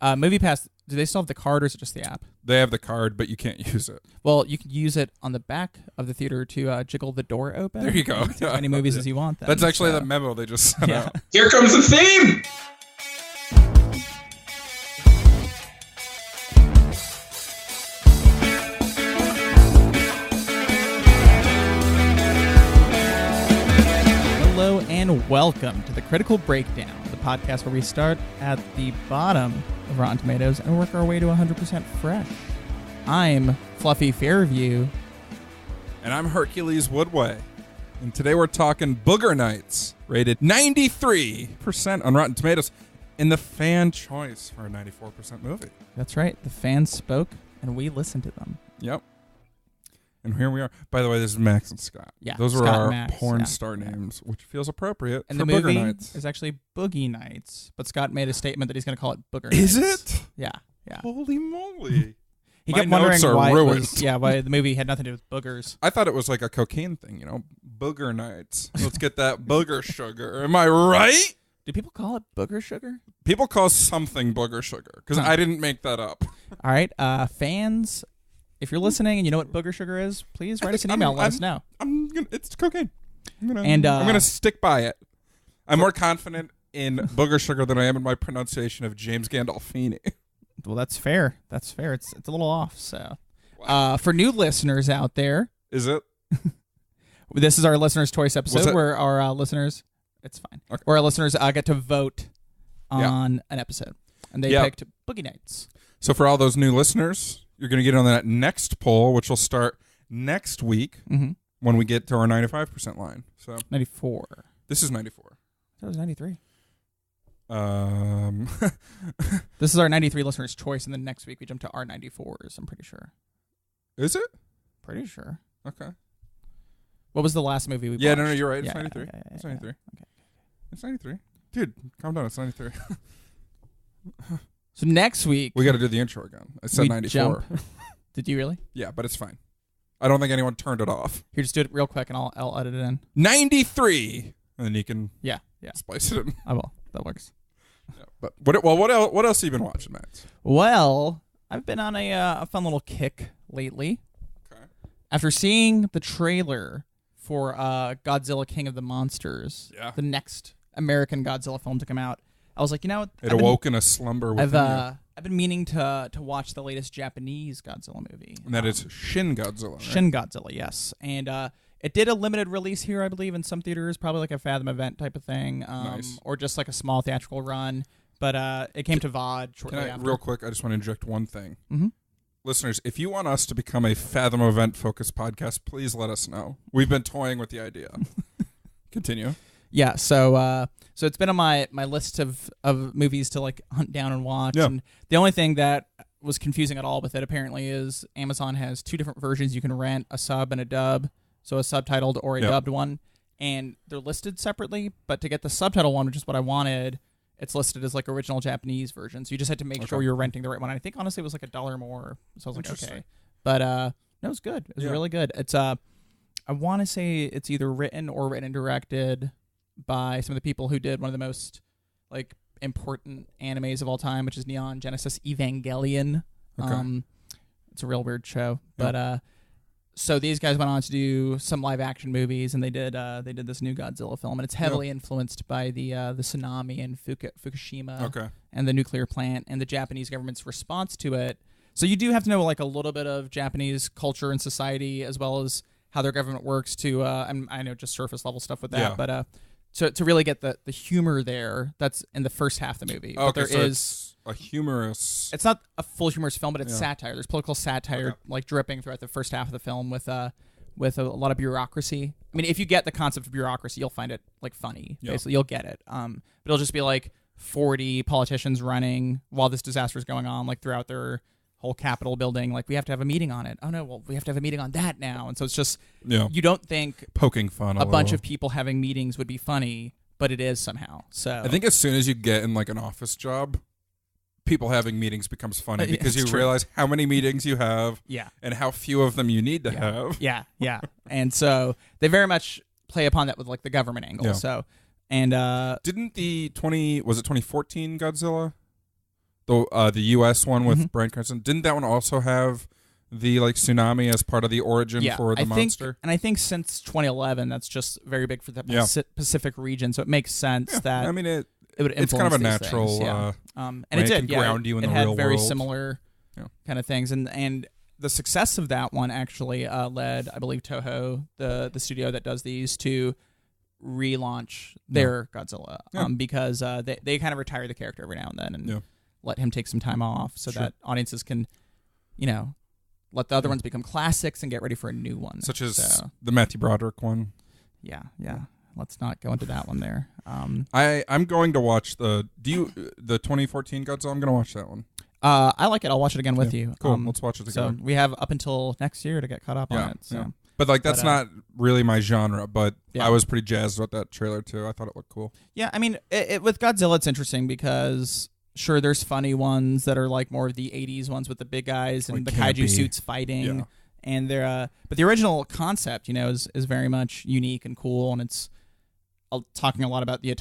Movie Pass, do they still have the card or is it just the app? They have the card, but you can't use it. Well, you can use it on the back of the theater to jiggle the door open. There you go. As many movies as you want. Then, That's actually the memo they just sent out. Here comes the theme! Hello and welcome to the Critical Breakdown, the podcast where we start at the bottom of Rotten Tomatoes and work our way to 100% fresh. I'm Fluffy Fairview. And I'm Hercules Woodway. And today we're talking Boogie Nights, rated 93% on Rotten Tomatoes, in the fan choice for a 94% movie. That's right. The fans spoke and we listened to them. Yep. And here we are. By the way, this is Max and Scott. Yeah, Those were Scott our and Max, porn yeah. star names, which feels appropriate And for the Boogie movie Nights. is actually Boogie Nights, but Scott made a statement that he's going to call it Booger Is Nights. it? Yeah. Holy moly. He My kept wondering notes are why ruined. why the movie had nothing to do with boogers. I thought it was like a cocaine thing, Booger Nights. Let's get that booger sugar. Am I right? Do people call it booger sugar? People call something booger sugar, because I didn't make that up. All right, fans, if you're listening and you know what booger sugar is, please write us an email and let us know. It's cocaine. I'm And, gonna stick by it. I'm more confident in booger sugar than I am in my pronunciation of James Gandolfini. Well, that's fair. That's fair. It's a little off. So, for new listeners out there, Is it? this is our listeners' choice episode it? where our listeners, it's fine, Okay. where our listeners get to vote on an episode, and they picked Boogie Nights. So for all those new listeners, you're gonna get on that next poll, which will start next week when we get to our 95% line. So 94. this is 94. That was 93. This is our 93 listeners' choice, and then next week we jump to our 94s. I'm pretty sure. Is it? Pretty sure. Okay. What was the last movie we watched? Yeah, no, you're right. It's Yeah, 93. yeah, It's yeah. 93. Okay. It's 93. Dude, calm down. It's 93. So next week We got to do the intro again. I said we 94. jump. Did you really? Yeah, but it's fine. I don't think anyone turned it off. Here, just do it real quick, and I'll edit it in. 93. And then you can Yeah. splice it in. I will. That works. Yeah, but what else have you been watching, Max? Well, I've been on a fun little kick lately. Okay. After seeing the trailer for Godzilla King of the Monsters, the next American Godzilla film to come out, I was like, you know what? It awoke in a slumber within you. I've been meaning to watch the latest Japanese Godzilla movie. And that is Shin Godzilla, right? Shin Godzilla, yes. And it did a limited release here, I believe, in some theaters, probably like a Fathom event type of thing, Nice. or just like a small theatrical run. But it came to VOD shortly after. Real quick, I just want to inject one thing. Mm-hmm. Listeners, if you want us to become a Fathom event-focused podcast, please let us know. We've been toying with the idea. Continue. Yeah, so it's been on my list of movies to like hunt down and watch. Yeah. And the only thing that was confusing at all with it apparently is Amazon has two different versions you can rent, a sub and a dub, so a subtitled or a dubbed one, and they're listed separately. But to get the subtitle one, which is what I wanted, it's listed as like original Japanese version. So you just had to make sure you're renting the right one. And I think honestly it was like $1 more. So I was like, okay, but no, it was good. It was really good. It's I want to say it's either written and directed by some of the people who did one of the most like important animes of all time, which is Neon Genesis Evangelion. Okay. It's a real weird show, but so these guys went on to do some live action movies, and they did this new Godzilla film, and it's heavily influenced by the tsunami in Fukushima and the nuclear plant and the Japanese government's response to it. So you do have to know like a little bit of Japanese culture and society as well as how their government works to I know just surface level stuff with that, but to really get the humor there, that's in the first half of the movie. But there is a humorous. It's not a full humorous film, but it's satire. There's political satire like dripping throughout the first half of the film with a lot of bureaucracy. I mean, if you get the concept of bureaucracy, you'll find it like funny. Basically, you'll get it. But it'll just be like 40 politicians running while this disaster is going on, like throughout their whole Capitol building. Like, we have to have a meeting on it. Oh no, well, we have to have a meeting on that now. And so it's just you don't think poking fun a bunch of people having meetings would be funny, but it is somehow. So I think as soon as you get in like an office job, people having meetings becomes funny because you realize how many meetings you have and how few of them you need to have. Yeah. And so they very much play upon that with like the government angle. Yeah. So, and didn't the 2014 Godzilla the U.S. one with Bryan Cranston. Didn't that one also have the like tsunami as part of the origin for the monster? And I think since 2011, that's just very big for the Pacific region. So it makes sense that I mean it would it's kind of a natural. And it did. Ground you in it the had real very world. similar kind of things, and the success of that one actually led, I believe, Toho, the studio that does these, to relaunch their Godzilla because they kind of retire the character every now and then and let him take some time off so that audiences can, let the other ones become classics and get ready for a new one. Such as the Matthew Broderick one. Yeah. Let's not go into that one there. I'm going to watch the 2014 Godzilla. I'm going to watch that one. I like it. I'll watch it again with you. Cool. Let's watch it together. So we have up until next year to get caught up on it. So. Yeah. But like that's not really my genre. But I was pretty jazzed about that trailer too. I thought it looked cool. Yeah, I mean, with Godzilla, it's interesting because sure, there's funny ones that are like more of the '80s ones with the big guys and the kaiju suits fighting, and they're. But the original concept, is very much unique and cool, and it's talking a lot about the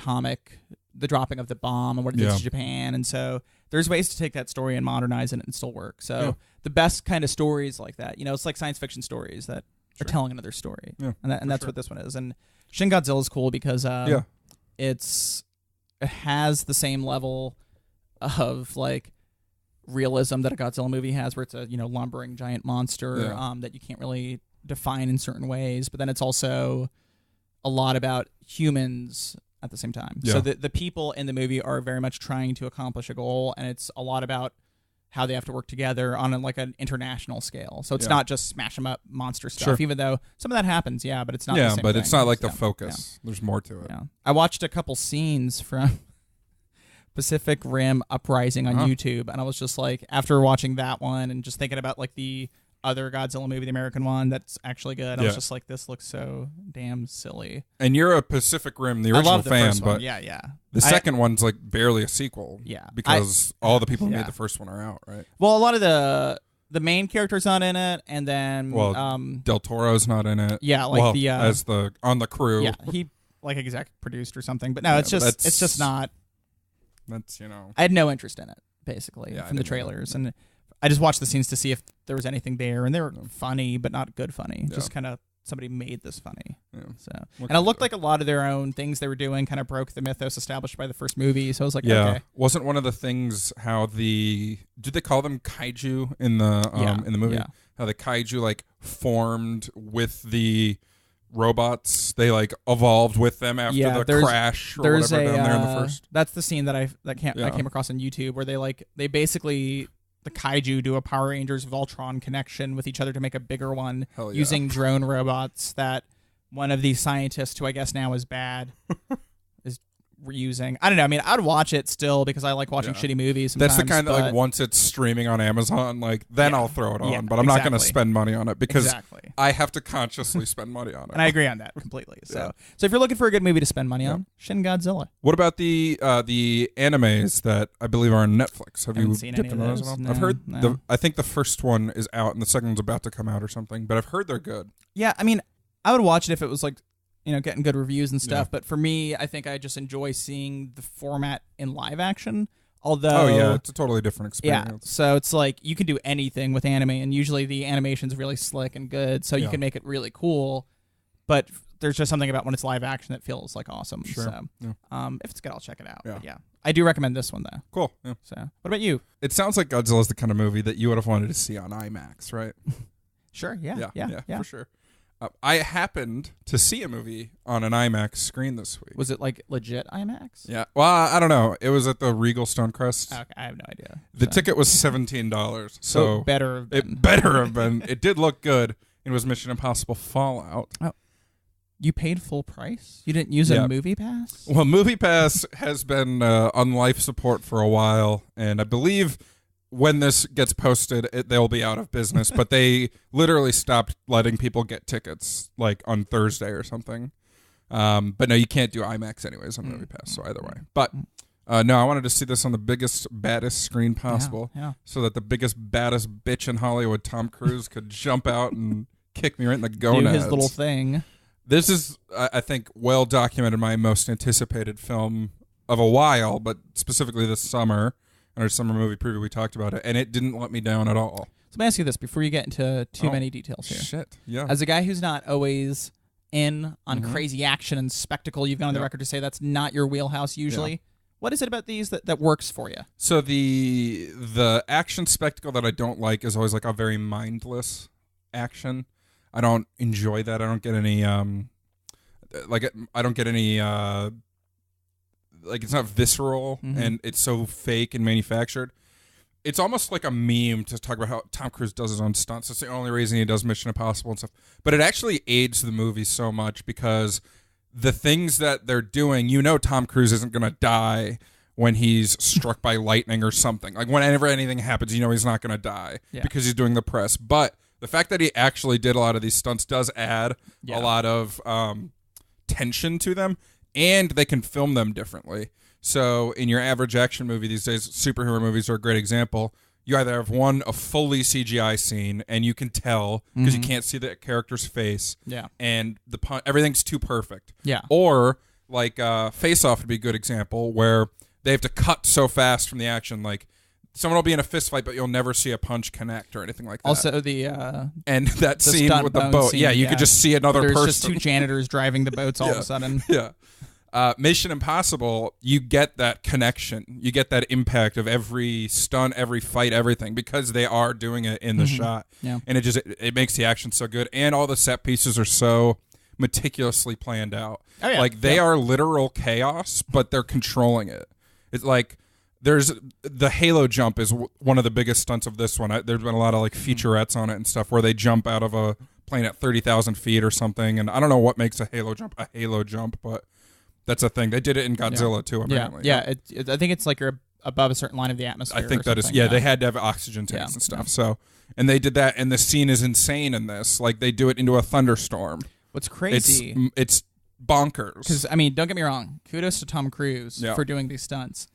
dropping of the bomb and what it did to Japan, and so there's ways to take that story and modernize it and still work. So the best kind of stories like that, it's like science fiction stories that are telling another story, and that's what this one is. And Shin Godzilla is cool because it has the same level of like realism that a Godzilla movie has, where it's a lumbering giant monster that you can't really define in certain ways, but then it's also a lot about humans at the same time. So the people in the movie are very much trying to accomplish a goal, and it's a lot about how they have to work together on an international scale. So it's not just smash 'em up monster stuff, even though some of that happens, but it's not the same but thing. it's not like the focus. There's more to it. Yeah. I watched a couple scenes from Pacific Rim Uprising on YouTube, and I was just like, after watching that one and just thinking about like the other Godzilla movie, the American one, that's actually good. I was just like, this looks so damn silly. And you're a Pacific Rim, the original fan, but the second one's like barely a sequel. Yeah, because all the people who made the first one are out, right? Well, a lot of the main character's not in it, and then Del Toro's not in it. Yeah, like as on the crew. Yeah, he like exec produced or something, but no, it's just not. That's I had no interest in it basically from the trailers, and I just watched the scenes to see if there was anything there, and they were funny, but not good funny. Just kind of somebody made this funny. Yeah. So, and it looked like a lot of their own things they were doing kind of broke the mythos established by the first movie. So I was like, okay. Wasn't one of the things how did they call them kaiju in the movie? Yeah. How the kaiju like formed with the robots, they like evolved with them after the crash or whatever down there in the first. That's the scene that I came across on YouTube where they basically the kaiju do a Power Rangers Voltron connection with each other to make a bigger one using drone robots that one of these scientists, who I guess now is bad, is reusing. I don't know. I mean, I'd watch it still because I like watching shitty movies sometimes. That's the kind that like once it's streaming on Amazon, like then I'll throw it on, but I'm not going to spend money on it because I have to consciously spend money on it. And I agree on that completely. So if you're looking for a good movie to spend money on, Shin Godzilla. What about the animes that I believe are on Netflix? Have you seen any of those? No, I've heard I think the first one is out and the second one's about to come out or something, but I've heard they're good. Yeah, I mean, I would watch it if it was like, getting good reviews and stuff. But for me, I think I just enjoy seeing the format in live action. Although, it's a totally different experience. Yeah, so it's like you can do anything with anime, and usually the animation's really slick and good, so you can make it really cool. But there's just something about when it's live action that feels like awesome. Sure. So, if it's good, I'll check it out. But I do recommend this one though. Cool. Yeah. So, what about you? It sounds like Godzilla's the kind of movie that you would have wanted to see on IMAX, right? Sure. Yeah, for sure. I happened to see a movie on an IMAX screen this week. Was it like legit IMAX? Yeah. Well, I don't know. It was at the Regal Stonecrest. Okay, I have no idea. The ticket was $17. So it better have been. It better have been. It did look good. It was Mission Impossible Fallout. Oh. You paid full price? You didn't use a Movie Pass? Well, Movie Pass has been on life support for a while, and I believe when this gets posted, they'll be out of business. But they literally stopped letting people get tickets like on Thursday or something. But no, you can't do IMAX anyways on Movie Pass. So either way, but no, I wanted to see this on the biggest, baddest screen possible, so that the biggest, baddest bitch in Hollywood, Tom Cruise, could jump out and kick me right in the gonads. Do his little thing. This is, I think, well documented. My most anticipated film of a while, but specifically this summer. on our summer movie preview. We talked about it, and it didn't let me down at all. So let me ask you this before you get into too many details here. Shit, yeah. As a guy who's not always in on crazy action and spectacle, you've gone on the record to say that's not your wheelhouse usually. Yeah. What is it about these that works for you? So the action spectacle that I don't like is always like a very mindless action. I don't enjoy that. I don't get any it's not visceral and it's so fake and manufactured. It's almost like a meme to talk about how Tom Cruise does his own stunts. That's the only reason he does Mission Impossible and stuff. But it actually aids the movie so much because the things that they're doing, Tom Cruise isn't going to die when he's struck by lightning or something. Like whenever anything happens, he's not going to die because he's doing the press. But the fact that he actually did a lot of these stunts does add a lot of tension to them, and they can film them differently. So in your average action movie these days, superhero movies are a great example. You either have a fully CGI scene, and you can tell because you can't see the character's face, and everything's too perfect. Yeah. Or like Face Off would be a good example where they have to cut so fast from the action, like someone will be in a fist fight, but you'll never see a punch connect or anything like that. Also, and that scene with the boat, you could just see another person. There's just two janitors driving the boats all of a sudden. Yeah. Mission Impossible, you get that connection. You get that impact of every stunt, every fight, everything, because they are doing it in the shot. Yeah. And it makes the action so good. And all the set pieces are so meticulously planned out. Oh, yeah. Like, they are literal chaos, but they're controlling it. It's like, there's the Halo jump is one of the biggest stunts of this one. There's been a lot of like featurettes on it and stuff where they jump out of a plane at 30,000 feet or something. And I don't know what makes a Halo jump, but that's a thing. They did it in Godzilla too, apparently. Yeah. I think it's like you're above a certain line of the atmosphere. I think that is. Yeah, they had to have oxygen tanks and stuff. So, and they did that, and the scene is insane in this. Like they do it into a thunderstorm. What's crazy? It's bonkers. Because don't get me wrong. Kudos to Tom Cruise for doing these stunts.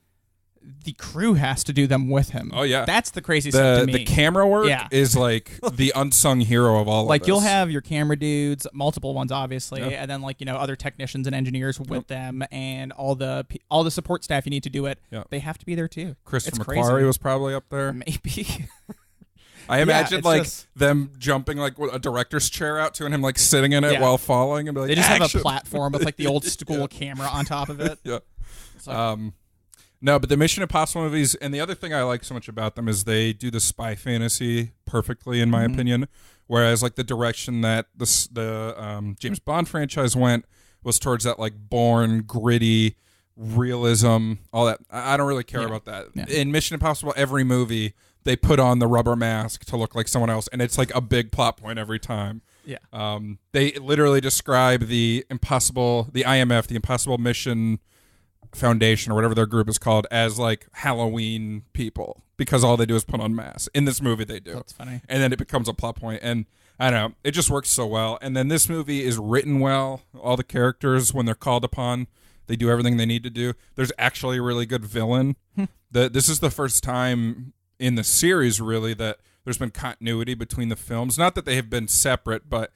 The crew has to do them with him. Oh, yeah. That's the crazy stuff to me. The camera work is like the unsung hero of all of this. Like, you'll have your camera dudes, multiple ones, obviously, and then, like, other technicians and engineers with them, and all the support staff you need to do it. They have to be there, too. Christopher McQuarrie was probably up there. Maybe. I imagine them jumping like a director's chair out to and him like sitting in it while falling and be like, they just have a platform with like the old school camera on top of it. Yeah. No, but the Mission Impossible movies, and the other thing I like so much about them is they do the spy fantasy perfectly, in my opinion. Whereas, like, the direction that the James Bond franchise went was towards that, like, Bourne, gritty, realism, all that. I don't really care about that. Yeah. In Mission Impossible, every movie, they put on the rubber mask to look like someone else, and it's, like, a big plot point every time. Yeah. They literally describe the IMF, the Impossible Mission Foundation or whatever their group is called as like Halloween people because all they do is put on masks. In this movie they do. That's funny. And then it becomes a plot point, and I don't know, it just works so well. And then this movie is written well. All the characters, when they're called upon, they do everything they need to do. There's actually a really good villain. This is the first time in the series really that there's been continuity between the films. Not that they have been separate, but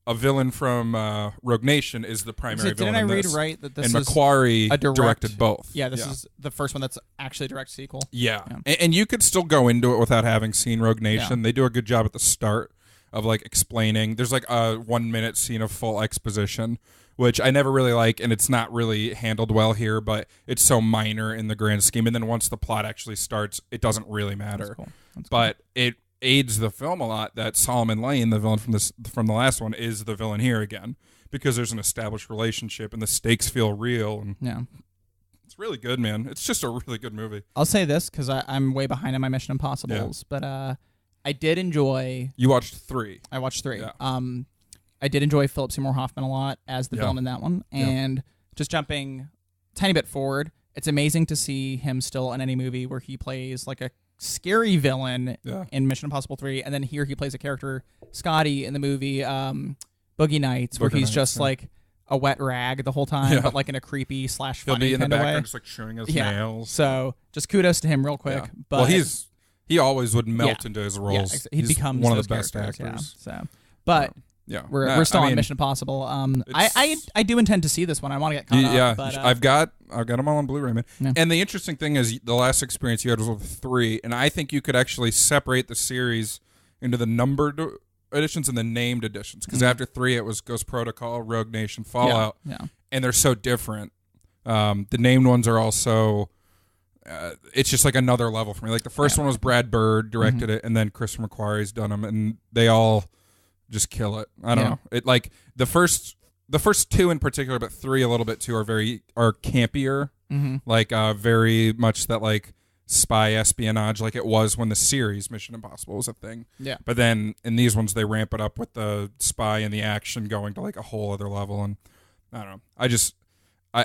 a villain from Rogue Nation is the primary villain in this. Didn't I read right that this is McQuarrie directed both. Yeah, this is the first one that's actually a direct sequel. Yeah. And you could still go into it without having seen Rogue Nation. They do a good job at the start of like explaining. There's like a 1 minute scene of full exposition, which I never really like, and it's not really handled well here, but it's so minor in the grand scheme. And then once the plot actually starts, it doesn't really matter. That's cool. It aids the film a lot that Solomon Lane, the villain from the last one, is the villain here again because there's an established relationship and the stakes feel real. And it's really good, man. It's just a really good movie. I'll say this because I'm way behind on my Mission Impossibles, but I did enjoy. You watched 3. I watched 3. Yeah. I did enjoy Philip Seymour Hoffman a lot as the villain in that one, and just jumping a tiny bit forward, it's amazing to see him still in any movie where he plays like a scary villain in Mission Impossible 3, and then here he plays a character, Scotty, in the movie Boogie Nights, where he's just like a wet rag the whole time, but like in a creepy / funny He'll be in the background way. just like chewing his nails. So just kudos to him real quick. Yeah. But well, he always would melt into his roles. He becomes one of those the best characters, actors. So, but Yeah, We're still on Mission Impossible. I do intend to see this one. I want to get caught up. Yeah, but, I've got them all on Blu-ray, man. Yeah. And the interesting thing is, the last experience you had was with 3, and I think you could actually separate the series into the numbered editions and the named editions. Because after 3, it was Ghost Protocol, Rogue Nation, Fallout, and they're so different. The named ones are also. It's just like another level for me. Like the first one was Brad Bird directed it, and then Christopher McQuarrie's done them, and they all just kill it. I don't know. It like the first 2 in particular, but 3 a little bit too are campier, like very much that like spy espionage, like it was when the series Mission Impossible was a thing. Yeah. But then in these ones they ramp it up with the spy and the action going to like a whole other level, and I don't know.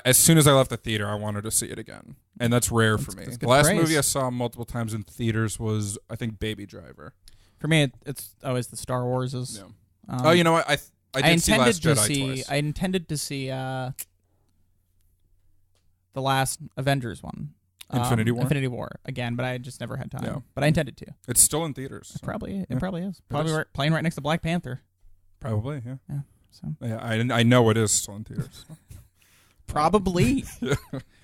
As soon as I left the theater, I wanted to see it again, and that's rare for me. The last movie I saw multiple times in theaters was, I think, Baby Driver. For me, it's always the Star Warses. Yeah. You know what? I did see Last Jedi twice. I intended to see the last Avengers one. Infinity War again, but I just never had time. Yeah. But I intended to. It's still in theaters. So. It probably is. Probably playing right next to Black Panther. Probably, yeah. Yeah. So. Yeah, I know it is still in theaters. Probably.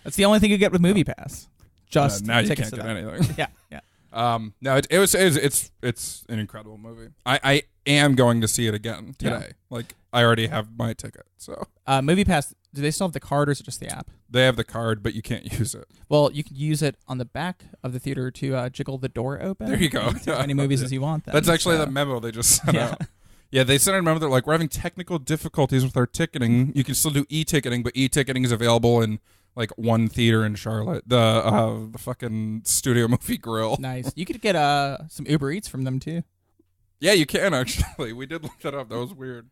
That's the only thing you get with MoviePass. Just now you can't get anything. Yeah. No, it's an incredible movie. I am going to see it again today. Yeah. Like I already have my ticket. So MoviePass, do they still have the card or is it just the app? They have the card, but you can't use it. Well, you can use it on the back of the theater to jiggle the door open. There you go. As many movies as you want. That's actually the memo they just sent out. Yeah, they sent out a memo. They're like, we're having technical difficulties with our ticketing. You can still do e-ticketing, but e-ticketing is available in like one theater in Charlotte, the fucking Studio Movie Grill. Nice. You could get some Uber Eats from them too. Yeah, you can actually. We did look that up. That was weird.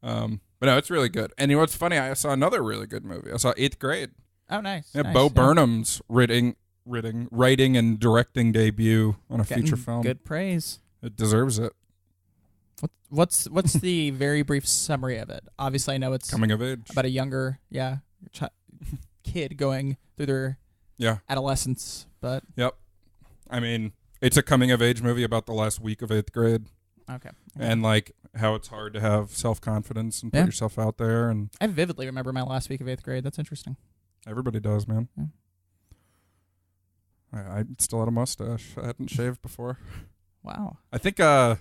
But no, it's really good. And you know what's funny? I saw another really good movie. I saw 8th Grade. Oh, nice. Yeah, Bo Burnham's writing and directing debut on a feature film. Good praise. It deserves it. What's the very brief summary of it? Obviously, I know it's coming of age about a younger kid going through their adolescence, but I mean, it's a coming of age movie about the last week of 8th grade. Okay. And like how it's hard to have self-confidence and put yourself out there. And I vividly remember my last week of 8th grade. That's interesting. Everybody does, man. Yeah. I still had a mustache. I hadn't shaved before. Wow. I think the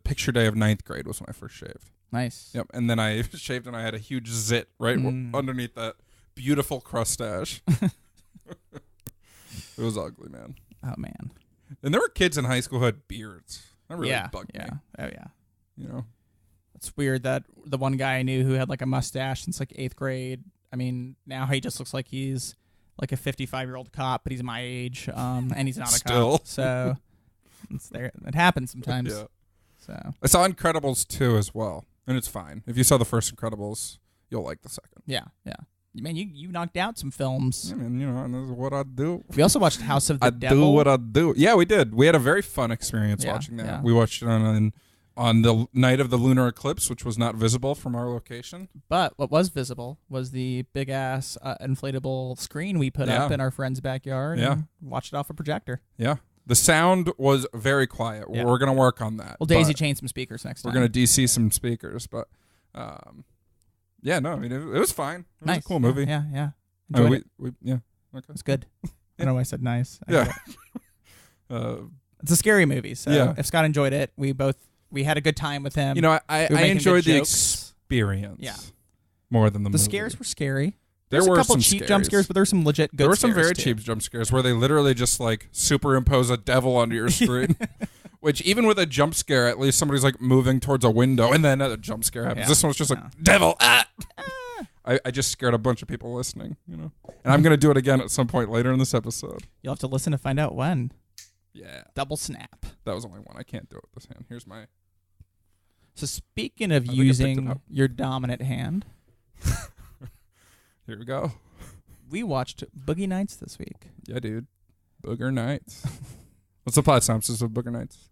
picture day of 9th grade was when I first shaved. Nice. Yep. And then I shaved and I had a huge zit right underneath that beautiful crustache. It was ugly, man. Oh, man. And there were kids in high school who had beards. That really bugged me. Oh, yeah. You know? It's weird that the one guy I knew who had like a mustache since like 8th grade, I mean, now he just looks like he's like a 55-year-old cop, but he's my age, and he's not a cop. So it happens sometimes. Yeah. So I saw Incredibles 2 as well, and it's fine. If you saw the first Incredibles, you'll like the second. Yeah. Man, you knocked out some films. I mean, you know, and this is what I do. We also watched House of the Devil. I do what I do. Yeah, we did. We had a very fun experience watching that. Yeah. We watched it on the night of the lunar eclipse, which was not visible from our location. But what was visible was the big-ass inflatable screen we put up in our friend's backyard and watched it off a projector. Yeah. The sound was very quiet. Yeah. We're going to work on that. We'll daisy-chain some speakers next time. We're going to DC some speakers, but... yeah, no, I mean, it was fine. It was a cool movie. Yeah. Enjoyed it. Okay. It's good. I don't know why I said nice. Yeah. It's a scary movie, so if Scott enjoyed it, we had a good time with him. You know, I enjoyed the experience more than the movie. The scares were scary. There were a couple some cheap scares. Jump scares, but there were some legit good There were some scares very cheap jump scares where they literally just like superimpose a devil onto your screen. Which even with a jump scare, at least somebody's like moving towards a window and then a jump scare happens. Yeah. This one was just like, devil, I just scared a bunch of people listening, you know. And I'm going to do it again at some point later in this episode. You'll have to listen to find out when. Yeah. Double snap. That was only one. I can't do it with this hand. Here's my... So speaking of using your dominant hand. Here we go. We watched Boogie Nights this week. Yeah, dude. Booger Nights. What's the plot synopsis of Booger Nights?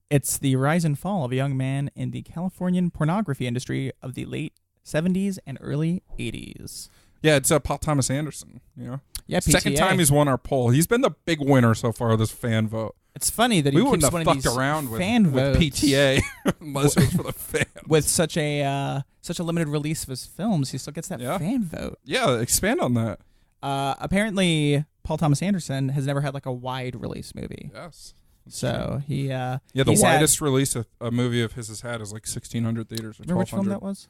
It's the rise and fall of a young man in the Californian pornography industry of the late 70s and early 80s. Yeah, it's Paul Thomas Anderson, you know? Yeah, PTA. Second time he's won our poll. He's been the big winner so far of this fan vote. It's funny that we he wouldn't keeps have one of fucked these around fan with votes PTA unless it was for the fans. with such a limited release of his films. He still gets that fan vote. Yeah, expand on that. Apparently, Paul Thomas Anderson has never had like a wide release movie. Yes. So he the widest release a movie of his has had is like 1,600 theaters or 1,200. Remember which film that was?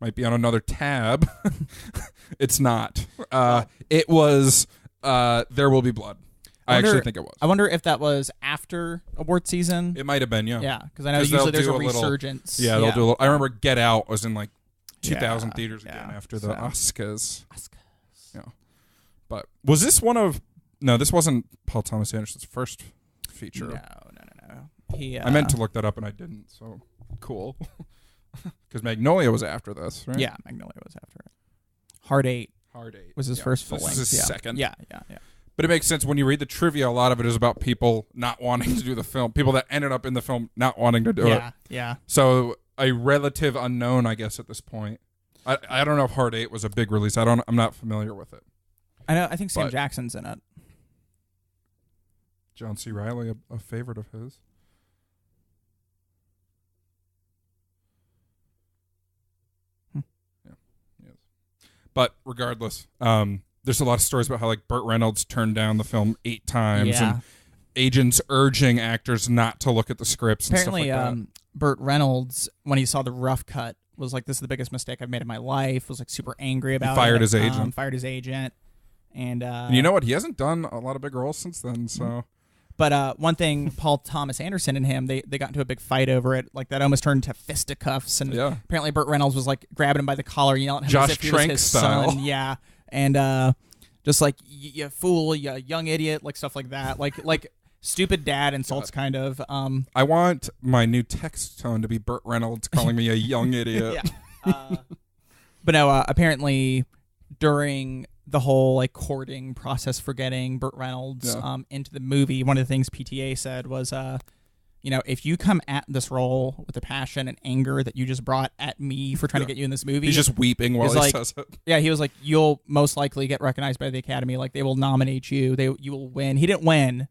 Might be on another tab. It's not. It was There Will Be Blood. I actually think it was. I wonder if that was after award season. It might have been, yeah. Yeah, because I know usually there's a resurgence. They'll do a little. I remember Get Out was in like 2,000 theaters again after the Oscars. Yeah. But was this one of... No, this wasn't Paul Thomas Anderson's first feature. No. I meant to look that up and I didn't, so cool. Because Magnolia was after this, right? Yeah, Magnolia was after it. Hard Eight was his first full length. This is his second. Yeah. But it makes sense when you read the trivia. A lot of it is about people not wanting to do the film, people that ended up in the film not wanting to do it. Yeah. So a relative unknown, I guess, at this point. I don't know if Hard Eight was a big release. I'm not familiar with it. I think Sam Jackson's in it. John C. Reilly, a favorite of his. Yeah. Yes. But regardless, there's a lot of stories about how like Burt Reynolds turned down the film 8 times and agents urging actors not to look at the scripts and Apparently, stuff like that. Burt Reynolds, when he saw the rough cut, was like, this is the biggest mistake I've made in my life, was like super angry about it. Fired his agent. Fired his agent. And you know what? He hasn't done a lot of big roles since then, so... But one thing, Paul Thomas Anderson and him, they got into a big fight over it. Like, that almost turned into fisticuffs. And apparently Burt Reynolds was, like, grabbing him by the collar and yelling at him Josh as if he was his Trank son. Yeah. And just like, you fool, you young idiot, like stuff like that. Like stupid dad insults, kind of. I want my new text tone to be Burt Reynolds calling me a young idiot. But no, apparently during the whole like courting process for getting Burt Reynolds into the movie, one of the things PTA said was, if you come at this role with the passion and anger that you just brought at me for trying to get you in this movie, he's just weeping while he says it. Yeah, he was like, you'll most likely get recognized by the Academy. Like, they will nominate you. You will win. He didn't win,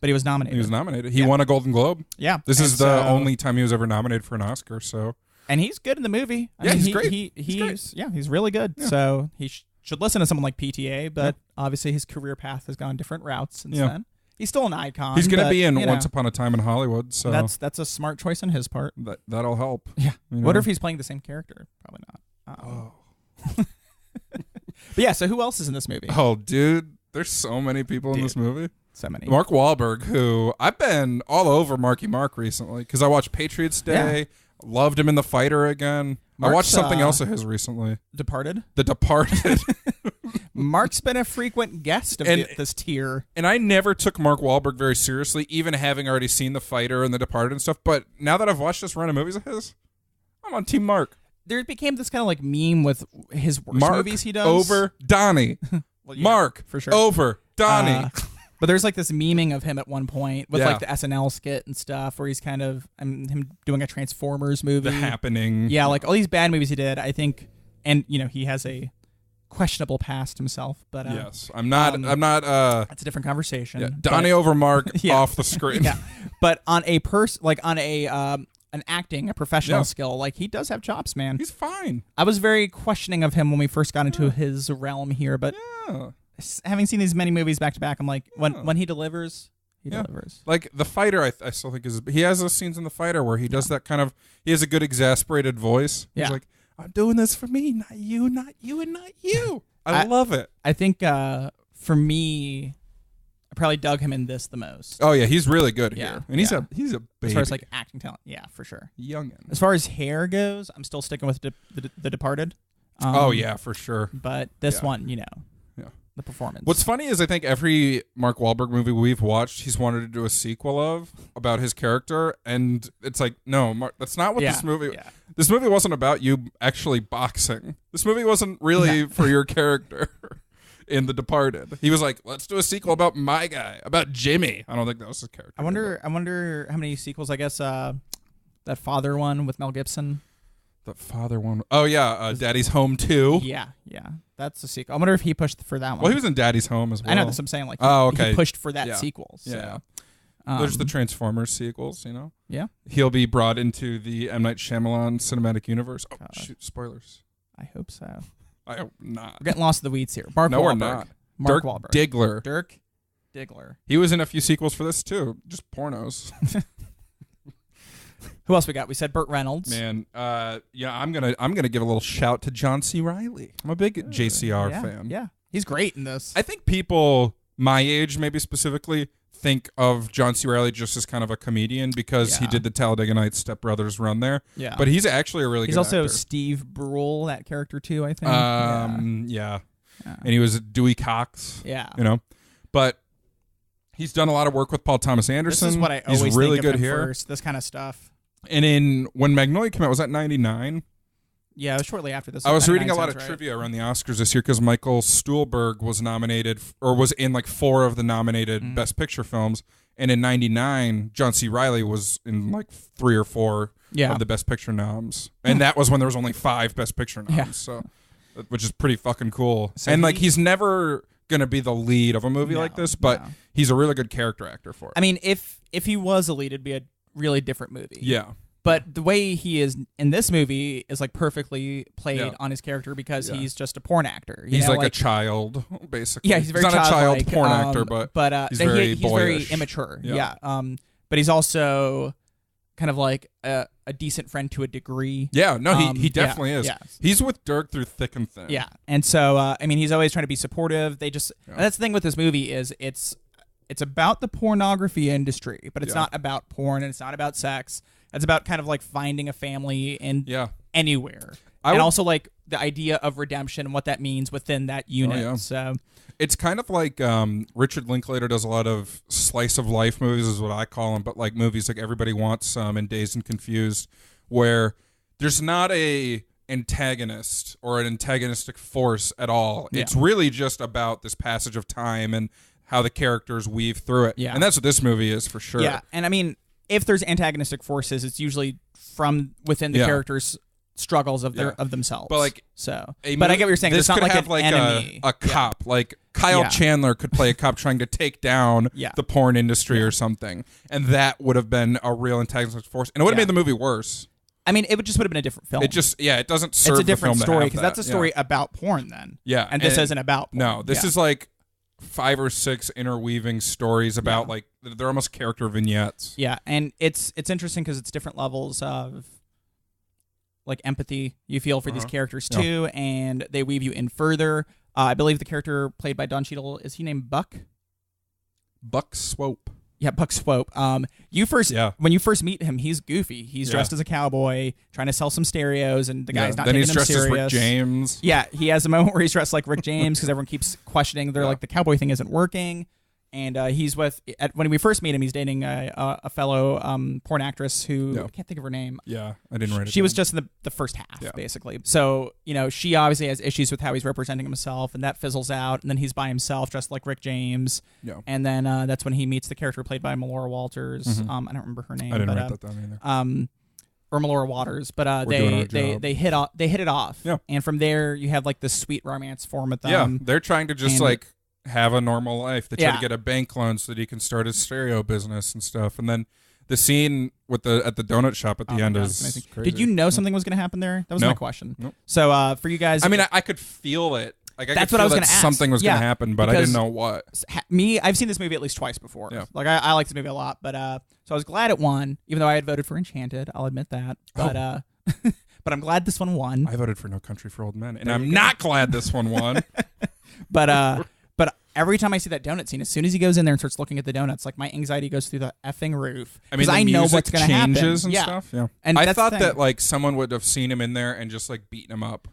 but he was nominated. He was nominated. He won a Golden Globe. Yeah. This is the only time he was ever nominated for an Oscar. So. And he's good in the movie. I mean, he's great. He's really good. Yeah. So he should listen to someone like PTA, but obviously his career path has gone different routes since then. He's still an icon. He's going to be in Once Upon a Time in Hollywood. So that's a smart choice on his part. That'll help. Yeah. What if he's playing the same character? Probably not. But yeah. So who else is in this movie? Oh, dude, there's so many people in this movie. So many. Mark Wahlberg, who I've been all over Marky Mark recently because I watched Patriots Day. Yeah. Loved him in The Fighter again. I watched something else of his recently. Departed? The Departed. Mark's been a frequent guest of this tier. And I never took Mark Wahlberg very seriously, even having already seen The Fighter and The Departed and stuff. But now that I've watched this run of movies of his, I'm on Team Mark. There became this kind of like meme with his worst movies he does. Over Donnie. Mark for sure. Over Donnie. But there's like this memeing of him at one point with like the SNL skit and stuff where he's kind of him doing a Transformers movie. The Happening. Yeah, like all these bad movies he did, I think, and he has a questionable past himself. But yes, I'm not. That's a different conversation. Yeah, Donnie over Mark off the screen. Yeah, but on a an acting, a professional skill, like he does have chops, man. He's fine. I was very questioning of him when we first got into his realm here, but. Yeah. Having seen these many movies back to back, I'm like, when he delivers, he delivers. Like The Fighter, I still think he has those scenes in The Fighter where he does that kind of, he has a good exasperated voice. He's like, I'm doing this for me, not you, and not you. I love it. I think for me, I probably dug him in this the most. Oh yeah, he's really good here, and he's a baby. As far as like acting talent, yeah, for sure. Youngin. As far as hair goes, I'm still sticking with the Departed. Oh yeah, for sure. But this one, the performance. What's funny is I think every Mark Wahlberg movie we've watched, he's wanted to do a sequel of about his character, and it's like, no, Mark, that's not what this movie. Yeah. This movie wasn't about you actually boxing. This movie wasn't really for your character in The Departed. He was like, let's do a sequel about my guy, about Jimmy. I don't think that was his character. I wonder how many sequels. I guess that father one with Mel Gibson. The father one. Oh yeah, Daddy's Home 2. Yeah, that's the sequel. I wonder if he pushed for that one. Well, he was in Daddy's Home as well. I know, that's what I'm saying. Like, okay. He pushed for that sequel. So. Yeah. There's the Transformers sequels, Yeah. He'll be brought into the M. Night Shyamalan cinematic universe. Oh, shoot, spoilers. I hope so. I hope not. We're getting lost in the weeds here. Mark Wahlberg. We're not. Mark Dirk Wahlberg. Diggler. Dirk Diggler. He was in a few sequels for this, too. Just pornos. Who else we got? We said Burt Reynolds. Man, I'm gonna give a little shout to John C. Reilly. I'm a big JCR fan. Yeah, he's great in this. I think people my age, maybe specifically, think of John C. Reilly just as kind of a comedian because he did the Talladega Nights Step Brothers run there. Yeah, but he's actually a really good actor. He's also Steve Brule, that character too, I think. Yeah. And he was Dewey Cox. Yeah, but he's done a lot of work with Paul Thomas Anderson. This is what I always he's really think of good him here. First, this kind of stuff. And when Magnolia came out, was that 99? Yeah, it was shortly after this. I was reading a lot of trivia around the Oscars this year because Michael Stuhlbarg was nominated or was in like 4 of the nominated Best Picture films. And in 99, John C. Reilly was in like 3 or 4 of the Best Picture noms. And that was when there was only 5 Best Picture noms. So, which is pretty fucking cool. So and he's never going to be the lead of a movie like this, but he's a really good character actor for it. I mean, if he was a lead, it'd be a really different movie. Yeah. But the way he is in this movie is like perfectly played on his character because he's just a porn actor. He's like a child, basically. Yeah, he's very not a child childlike, porn actor, but he's very immature. Yeah. But he's also kind of like a decent friend to a degree. Yeah, no, he definitely is. Yeah. He's with Dirk through thick and thin. Yeah, and so I mean, he's always trying to be supportive. That's the thing with this movie is it's about the pornography industry, but it's not about porn and it's not about sex. It's about kind of like finding a family in anywhere. And also like the idea of redemption and what that means within that unit. Oh, yeah. So it's kind of like Richard Linklater does a lot of slice of life movies is what I call them, but like movies like Everybody Wants Some and Dazed and Confused where there's not a antagonist or an antagonistic force at all. Yeah. It's really just about this passage of time and how the characters weave through it. Yeah. And that's what this movie is for sure. Yeah, and I mean, if there's antagonistic forces, it's usually from within the characters' struggles of themselves. But like, but I get what you're saying. It's not like an enemy. A cop, like Kyle Chandler could play a cop trying to take down the porn industry or something, and that would have been a real antagonistic force, and it would have made the movie worse. I mean, it would have been a different film. It doesn't serve. It's a different the film story because that's a story about porn then. Yeah, and this isn't about porn. No, this is like 5 or 6 interweaving stories about like they're almost character vignettes. Yeah, and it's interesting because it's different levels of like empathy you feel for these characters too, and they weave you in further. I believe the character played by Don Cheadle, is he named Buck? Buck Swope. Yeah, Buck Swope. When you first meet him, he's goofy. He's dressed as a cowboy, trying to sell some stereos, and the guy's not taking him serious. Then he's dressed as Rick James. Yeah, he has a moment where he's dressed like Rick James because everyone keeps questioning. They're like, the cowboy thing isn't working. And he's when we first meet him, he's dating a fellow porn actress who I can't think of her name. Yeah, I didn't write it down. She was just in the first half, basically. So, she obviously has issues with how he's representing himself, and that fizzles out. And then he's by himself, dressed like Rick James. Yeah. And then that's when he meets the character played by Melora Walters. I don't remember her name. I didn't write that down either. Or Melora Waters, but they hit it off. Yeah. And from there, you have like this sweet romance form with them. Yeah, they're trying to just have a normal life. They try to get a bank loan so that he can start his stereo business and stuff. And then the scene at the donut shop at the end is crazy. Did you know something was going to happen there? That was my question. Nope. So for you guys, I mean, I could feel it. Like that's what I was going to ask. Something was going to happen, but I didn't know what. I've seen this movie at least twice before. Yeah. Like I like this movie a lot, but so I was glad it won, even though I had voted for Enchanted. I'll admit that, but but I'm glad this one won. I voted for No Country for Old Men, and I'm not glad this one won. But every time I see that donut scene, as soon as he goes in there and starts looking at the donuts, like my anxiety goes thugh the effing roof. I mean, I know what's going to happen. Changes and stuff. Yeah, and I thought that like someone would have seen him in there and just like beaten him up.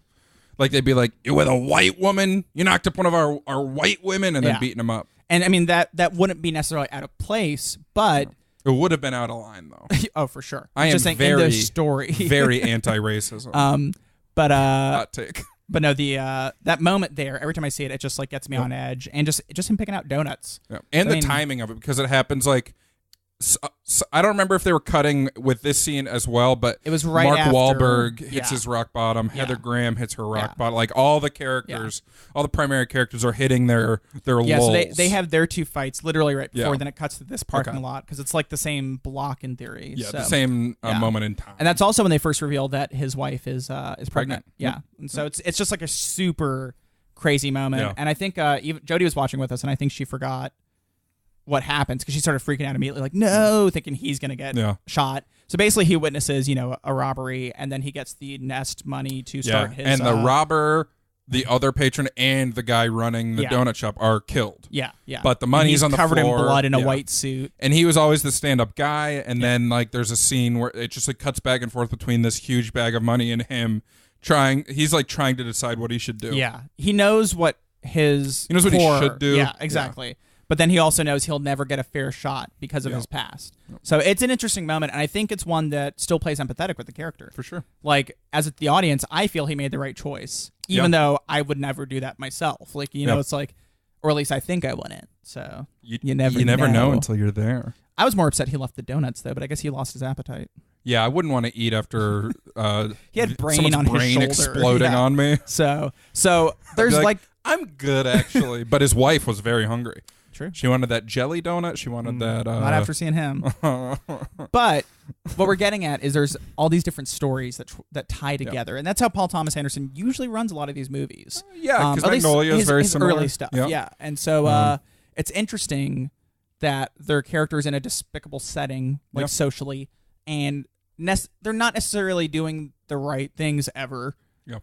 Like they'd be like, "You're with a white woman. You knocked up one of our white women," and then beating him up. And I mean that wouldn't be necessarily out of place, but it would have been out of line though. Oh, for sure. I am just saying in the story, very anti-racism. But hot take. But no, that moment there, every time I see it, it just like gets me on edge, and just him picking out donuts. Yeah. And the timing of it, because it happens like I don't remember if they were cutting with this scene as well, but it was right Mark after, Wahlberg hits his rock bottom. Heather Graham hits her rock bottom. Like all the characters, all the primary characters are hitting their lulls. So they have their two fights literally right before. Then it cuts to this parking lot because it's like the same block in theory. Yeah, the same moment in time. And that's also when they first revealed that his wife is pregnant. Yeah, and so it's just like a super crazy moment. Yeah. And I think even Jodie was watching with us, and I think she forgot what happens because she started freaking out immediately, like no, thinking he's gonna get shot. So basically, he witnesses a robbery, and then he gets the nest money to start his. And the robber, the other patron, and the guy running the donut shop are killed. Yeah. But the money's on the floor, covered in blood in a white suit. And he was always the stand-up guy. And then like there's a scene where it just like cuts back and forth between this huge bag of money and him trying to decide what he should do. Yeah, he knows what what he should do. Yeah, exactly. Yeah. But then he also knows he'll never get a fair shot because of his past. So it's an interesting moment, and I think it's one that still plays empathetic with the character. For sure. Like, as the audience, I feel he made the right choice, even though I would never do that myself. Like, you know, it's like, or at least I think I wouldn't. So you never know until you're there. I was more upset he left the donuts, though, but I guess he lost his appetite. Yeah, I wouldn't want to eat after he had brain on his shoulder exploding on me. So there's like I'm good actually, but his wife was very hungry. True. She wanted that jelly donut. She wanted that. Not after seeing him. But what we're getting at is there's all these different stories that tie together, and that's how Paul Thomas Anderson usually runs a lot of these movies. Yeah, because Magnolia is very his similar. Early stuff. Yeah, and so it's interesting that their characters in a despicable setting, like socially, and they're not necessarily doing the right things ever.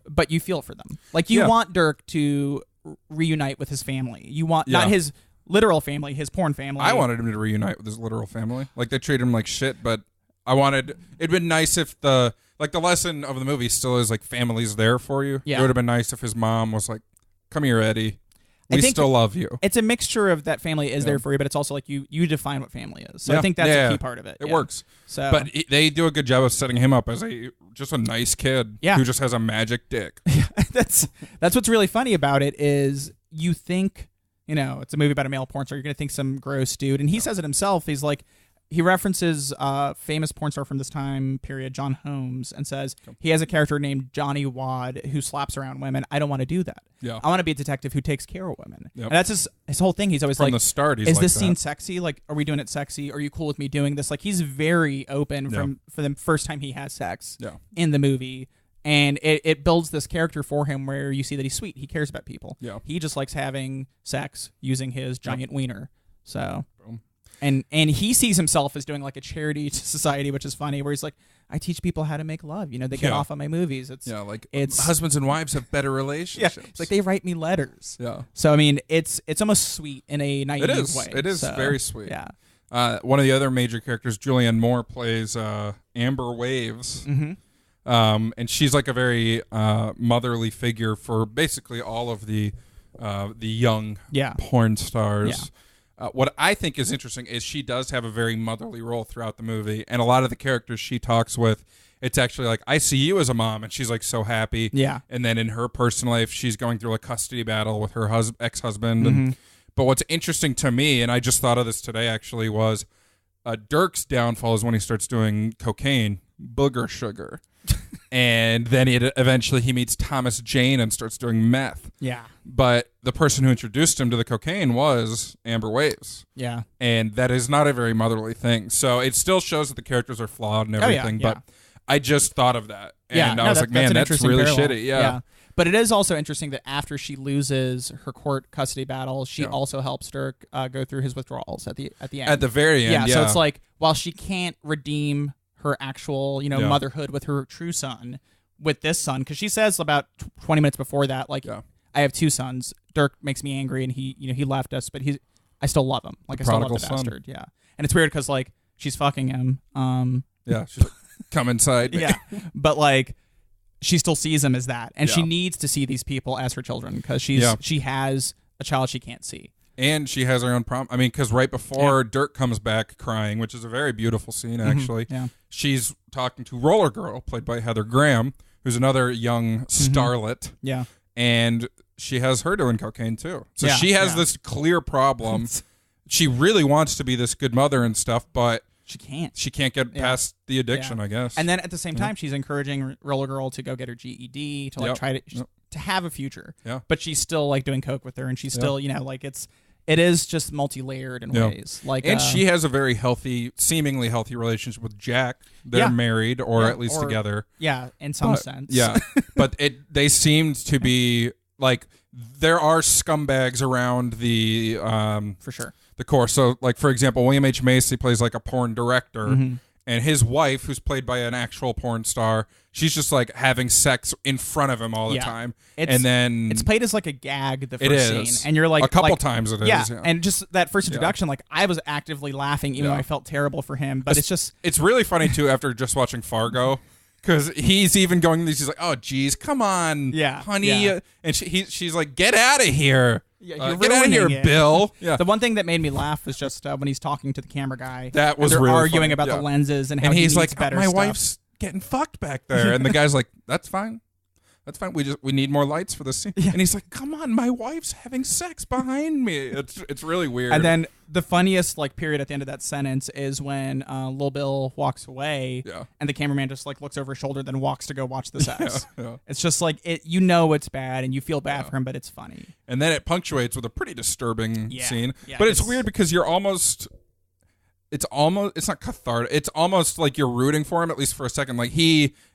But you feel for them. Like you want Dirk to reunite with his family. You want not his literal family, his porn family. I wanted him to reunite with his literal family. Like they treated him like shit, but it'd been nice if the lesson of the movie still is like family's there for you. Yeah. It would have been nice if his mom was like, "Come here, Eddie. We still love you." It's a mixture of that family is there for you, but it's also like you define what family is. So I think that's a key part of it. It works. So, but they do a good job of setting him up as just a nice kid who just has a magic dick. Yeah, that's what's really funny about it is you think, it's a movie about a male porn star. You're going to think some gross dude. And he says it himself. He's like, he references famous porn star from this time period, John Holmes, and says he has a character named Johnny Wad who slaps around women. I don't want to do that. Yeah. I want to be a detective who takes care of women. Yep. And that's his whole thing. He's always from the start. He's is like this that. Scene sexy? Like, are we doing it sexy? Are you cool with me doing this? Like, he's very open for the first time he has sex in the movie. And it builds this character for him where you see that he's sweet. He cares about people. Yeah. He just likes having sex using his giant wiener. So, boom. And he sees himself as doing like a charity to society, which is funny, where he's like, I teach people how to make love. They get off on my movies. It's husbands and wives have better relationships. It's like they write me letters. Yeah. So I mean, it's almost sweet in a naive way. It is very sweet. Yeah. One of the other major characters, Julianne Moore, plays Amber Waves. Mm-hmm. And she's like a very motherly figure for basically all of the young porn stars. Yeah. What I think is interesting is she does have a very motherly role throughout the movie, and a lot of the characters she talks with, it's actually like, I see you as a mom, and she's like so happy. Yeah. And then in her personal life, she's going through a custody battle with her ex-husband. But what's interesting to me, and I just thought of this today actually, was Dirk's downfall is when he starts doing cocaine, booger sugar. And then eventually he meets Thomas Jane and starts doing meth. Yeah. But the person who introduced him to the cocaine was Amber Waves. Yeah. And that is not a very motherly thing. So it still shows that the characters are flawed and everything. But I just thought of that. And I was like, man, that's really shitty. Yeah. But it is also interesting that after she loses her court custody battle, she also helps Dirk go through his withdrawals at the end. At the very end, So it's like, while she can't redeem her actual, motherhood with her true son, with this son, because she says about 20 minutes before that, like, I have two sons. Dirk makes me angry, and he left us, but I still love him. Like, I still love the bastard. Yeah, and it's weird because like she's fucking him. She's like, come inside. Yeah, but like she still sees him as that, and she needs to see these people as her children because she has a child she can't see. And she has her own problem. I mean, because right before Dirk comes back crying, which is a very beautiful scene, actually, she's talking to Roller Girl, played by Heather Graham, who's another young starlet. Yeah. And she has her doing cocaine, too. So she has this clear problem. She really wants to be this good mother and stuff, but She can't get past the addiction, I guess. And then at the same time, she's encouraging Roller Girl to go get her GED, to like try to have a future. Yeah. But she's still like doing coke with her, and she's still, like it is just multi-layered in ways. Like, and she has a very seemingly healthy relationship with Jack. They're married, or at least together. Yeah, in some sense. Yeah, but they seemed to be like, there are scumbags around the for sure, the course. So, like, for example, William H. Macy plays like a porn director, and his wife, who's played by an actual porn star, she's just like having sex in front of him all the time. And then it's played as like a gag, the first scene, and you're like a couple times it is. Yeah, and just that first introduction, like I was actively laughing, even though I felt terrible for him. But it's really funny too after just watching Fargo. Because he's even going, he's like, oh, geez, come on, honey. Yeah. And she's like, get out of here. Yeah, get out of here, Bill. Yeah. The one thing that made me laugh was just when he's talking to the camera guy. That was they're really arguing funny. about the lenses and how he's he like, needs better my stuff. wife's getting fucked back there. And the guy's like, that's fine. That's fine. We need more lights for this scene. Yeah. And he's like, come on, my wife's having sex behind me. It's really weird. And then the funniest like period at the end of that sentence is when Lil Bill walks away, and the cameraman just like looks over his shoulder, then walks to go watch the sex. It's just like it's bad, and you feel bad for him, but it's funny. And then it punctuates with a pretty disturbing scene. Yeah, but it's weird because you're almost. It's not cathartic. It's almost like you're rooting for him, at least for a second. Like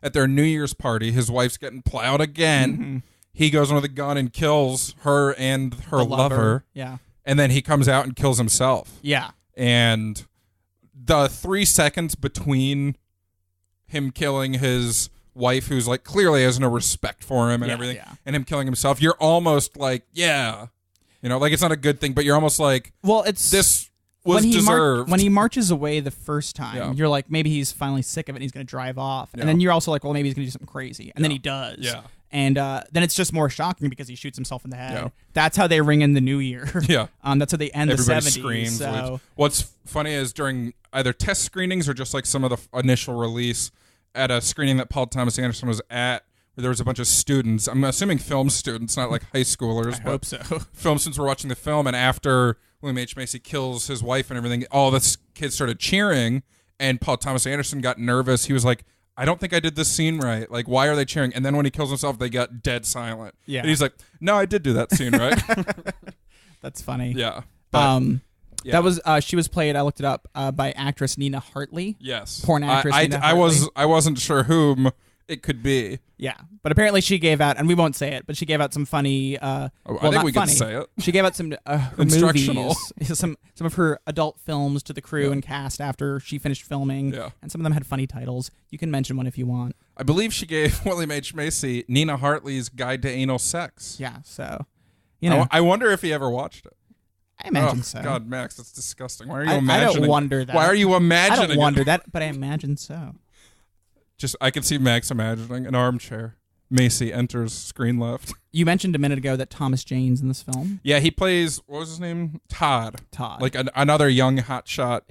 at their New Year's party, his wife's getting plowed again. Mm-hmm. He goes in with a gun and kills her and her lover. Yeah. And then he comes out and kills himself. Yeah. And the 3 seconds between him killing his wife, who's like clearly has no respect for him and everything, and him killing himself, you're almost like, like it's not a good thing, but you're almost like, well, it's this. When he marches away the first time, you're like, maybe he's finally sick of it and he's going to drive off. And then you're also like, well, maybe he's going to do something crazy. And then he does. Yeah. And then it's just more shocking because he shoots himself in the head. Yeah. That's how they ring in the new year. Yeah. That's how they end Everybody the 70s. Screams. So. What's funny is during either test screenings or just like some of the initial release at a screening that Paul Thomas Anderson was at, where there was a bunch of students. I'm assuming film students, not like high schoolers. I hope so. Film students were watching the film, and after William H. Macy kills his wife and everything, all the kids started cheering, and Paul Thomas Anderson got nervous. He was like, I don't think I did this scene right. Like, why are they cheering? And then when he kills himself, they got dead silent. Yeah. And he's like, no, I did do that scene right. That's funny. Yeah. But, that was she was played, I looked it up, by actress Nina Hartley. Yes. Porn actress Nina Hartley. I wasn't sure whom it could be. Yeah, but apparently she gave out, and we won't say it, but she gave out some funny. I think we can say it. She gave out some her instructional movies, some of her adult films to the crew and cast after she finished filming. Yeah. And some of them had funny titles. You can mention one if you want. I believe she gave William H. Macy Nina Hartley's Guide to Anal Sex. Yeah, so I wonder if he ever watched it. I imagine so. God, Max, that's disgusting. Why are you imagining? I don't wonder that. Why are you imagining? I don't wonder that, but I imagine so. I can see Max imagining an armchair. Macy enters screen left. You mentioned a minute ago that Thomas Jane's in this film. Yeah, he plays, what was his name? Todd. Like another young hotshot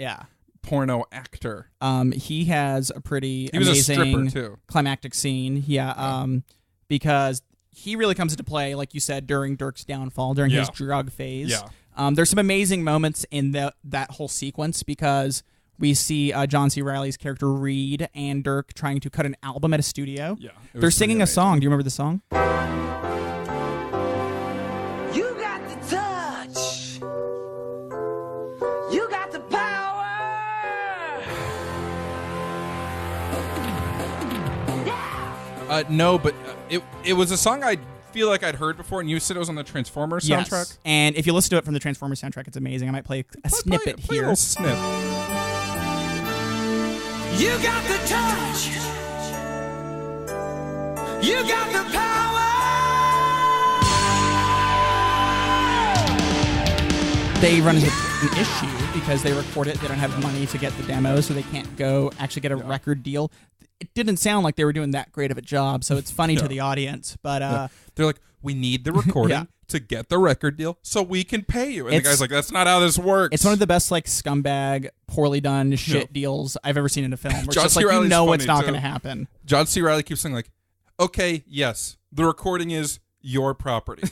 porno actor. He has a pretty he was amazing a stripper too. Climactic scene. Because he really comes into play, like you said, during Dirk's downfall, during his drug phase. Yeah. There's some amazing moments in that whole sequence because we see John C. Reilly's character Reed and Dirk trying to cut an album at a studio. Yeah, they're singing a song. Do you remember the song? You got the touch. You got the power. Yeah. No, but it was a song I feel like I'd heard before, and you said it was on the Transformers soundtrack. Yes. And if you listen to it from the Transformers soundtrack, it's amazing. I might play a snippet play here. A little snip. You got the touch. You got the power. They run into an issue because they record it. They don't have money to get the demo, so they can't go actually get a record deal. It didn't sound like they were doing that great of a job, so it's funny to the audience. But they're like, we need the recording to get the record deal so we can pay you. And the guy's like, that's not how this works. It's one of the best like scumbag, poorly done shit deals I've ever seen in a film. Where it's just like, Reilly's it's not going to happen. John C. Reilly keeps saying like, okay, yes, the recording is your property.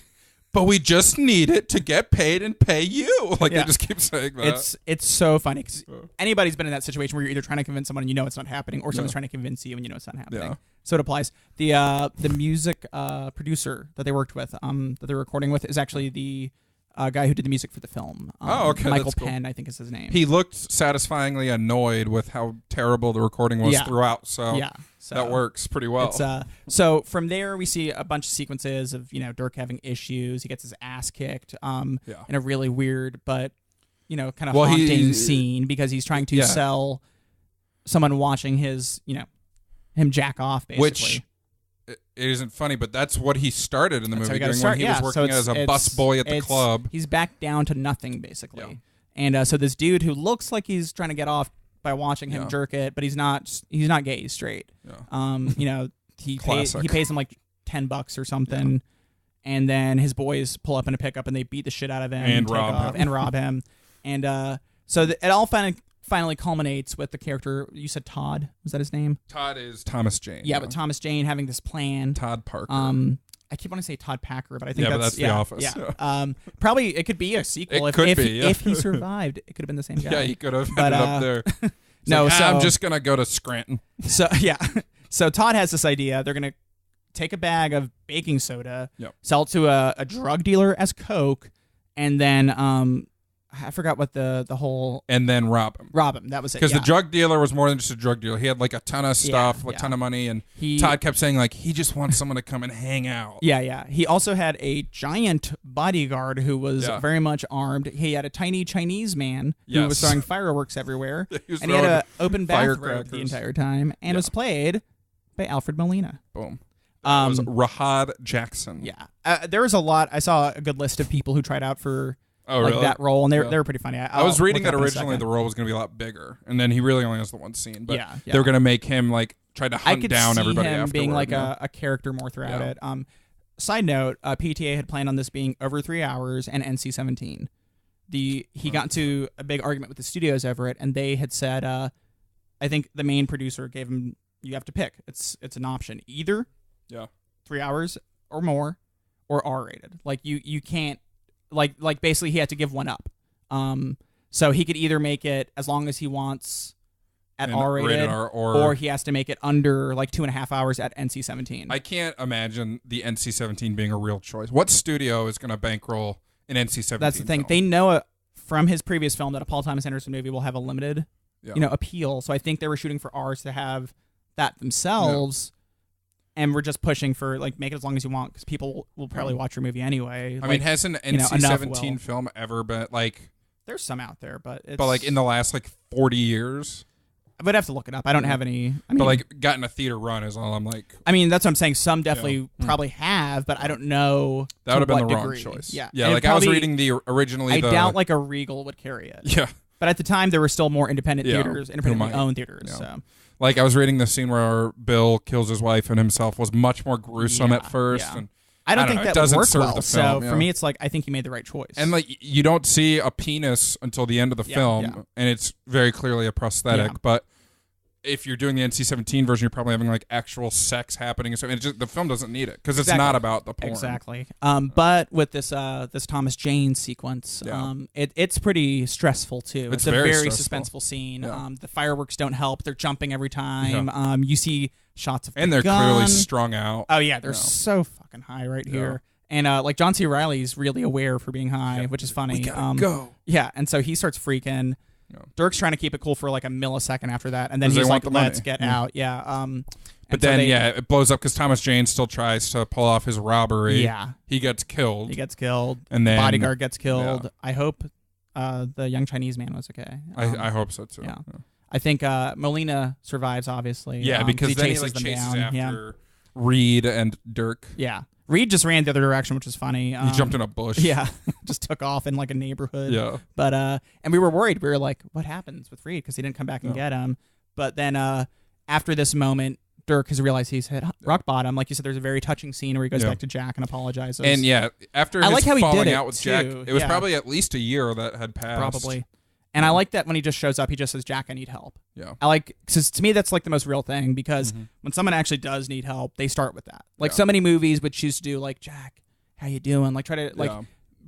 but we just need it to get paid and pay you. Like, they just keep saying that. It's so funny because anybody's been in that situation where you're either trying to convince someone and you know it's not happening, or someone's trying to convince you and you know it's not happening. Yeah. So it applies. The music producer that they worked with, that they're recording with, is actually the guy who did the music for the film. Okay, Michael that's cool. Penn, I think is his name. He looked satisfyingly annoyed with how terrible the recording was throughout, so, that works pretty well. So from there, we see a bunch of sequences of Dirk having issues. He gets his ass kicked in a really weird but kind of haunting scene because he's trying to sell someone watching his him jack off, basically. Which it isn't funny, but that's what he started in the movie doing when he was working as a busboy at the club. He's back down to nothing, basically. Yeah. And so this dude who looks like he's trying to get off by watching him jerk it, but he's not gay, he's straight. Yeah. He pays him like $10 or something, and then his boys pull up in a pickup and they beat the shit out of him and rob him. And so it all finally culminates with the character. You said Todd. Was that his name? Todd is Thomas Jane. Yeah, but Thomas Jane having this plan. Todd Parker. I keep wanting to say Todd Packer, but I think that's The Office. Yeah. Probably it could be a sequel. If he survived, it could have been the same guy. Yeah, he could have ended up there. I'm just gonna go to Scranton. So Todd has this idea. They're gonna take a bag of baking soda, sell it to a drug dealer as coke, and then I forgot what the whole... And then rob him. That was it, because the drug dealer was more than just a drug dealer. He had like a ton of stuff, a ton of money, and Todd kept saying like he just wants someone to come and hang out. Yeah. He also had a giant bodyguard who was very much armed. He had a tiny Chinese man who was throwing fireworks everywhere, and he had an open bathroom the entire time, and was played by Alfred Molina. Boom. It was Rahad Jackson. Yeah. There was a lot. I saw a good list of people who tried out for... really? that role, and they were pretty funny. I was reading that originally the role was going to be a lot bigger, and then he really only has the one scene. But they were going to make him like try to hunt down everybody afterward. I could see him being like a character more throughout it. Side note: PTA had planned on this being over 3 hours and NC-17. He got into a big argument with the studios over it, and they had said, I think the main producer gave him, you have to pick. It's an option, either 3 hours or more, or R-rated. Like you can't. Like basically he had to give one up. So he could either make it as long as he wants at R-rated, or he has to make it under like 2.5 hours at NC-17. I can't imagine the NC-17 being a real choice. What studio is going to bankroll an NC-17 That's the thing. film? They know from his previous film that a Paul Thomas Anderson movie will have a limited appeal. So I think they were shooting for ours to have that themselves. Yeah. And we're just pushing for, like, make it as long as you want, because people will probably watch your movie anyway. I mean, has an NC-17 film ever been, like... There's some out there, but it's... But, like, in the last, like, 40 years? I would have to look it up. I don't have any... but, like, gotten a theater run is all I'm, like... I mean, that's what I'm saying. Some definitely probably have, but I don't know that would have been the wrong choice. Yeah, like, I was reading I doubt, like, a Regal would carry it. Yeah. But at the time, there were still more independently owned theaters, so... Like, I was reading the scene where Bill kills his wife and himself was much more gruesome at first. Yeah. And I don't think that would work well. So for me, it's like, I think he made the right choice. And, like, you don't see a penis until the end of the film, and it's very clearly a prosthetic. Yeah. But if you're doing the NC-17 version, you're probably having, like, actual sex happening. So the film doesn't need it, because it's not about the porn. Exactly. But with this Thomas Jane sequence, it's pretty stressful, too. It's a very suspenseful scene. Yeah. The fireworks don't help. They're jumping every time. Yeah. You see shots of and they're clearly strung out. Oh, yeah. They're so fucking high right here. And, like, John C. Reilly's really aware for being high, which is funny. We gotta go. Yeah, and so he starts freaking... Dirk's trying to keep it cool for like a millisecond after that, and then he's like, "Let's get out." Yeah. But then, it blows up because Thomas Jane still tries to pull off his robbery. Yeah. He gets killed. And then bodyguard gets killed. Yeah. I hope the young Chinese man was okay. I hope so too. Yeah. I think Molina survives, obviously. Yeah, because he then chases he chases after Reed and Dirk. Yeah. Reed just ran the other direction, which is funny. He jumped in a bush. Yeah, just took off in like a neighborhood. Yeah. But and we were worried. We were like, what happens with Reed? Because he didn't come back and get him. But then after this moment, Dirk has realized he's hit rock bottom. Like you said, there's a very touching scene where he goes back to Jack and apologizes. And after his falling out with Jack, it was probably at least a year that had passed. Probably. And I like that when he just shows up, he just says, Jack, I need help. Yeah. I like, because to me, that's like the most real thing, because when someone actually does need help, they start with that. Like so many movies would choose to do like, Jack, how you doing? Like try to like Yeah.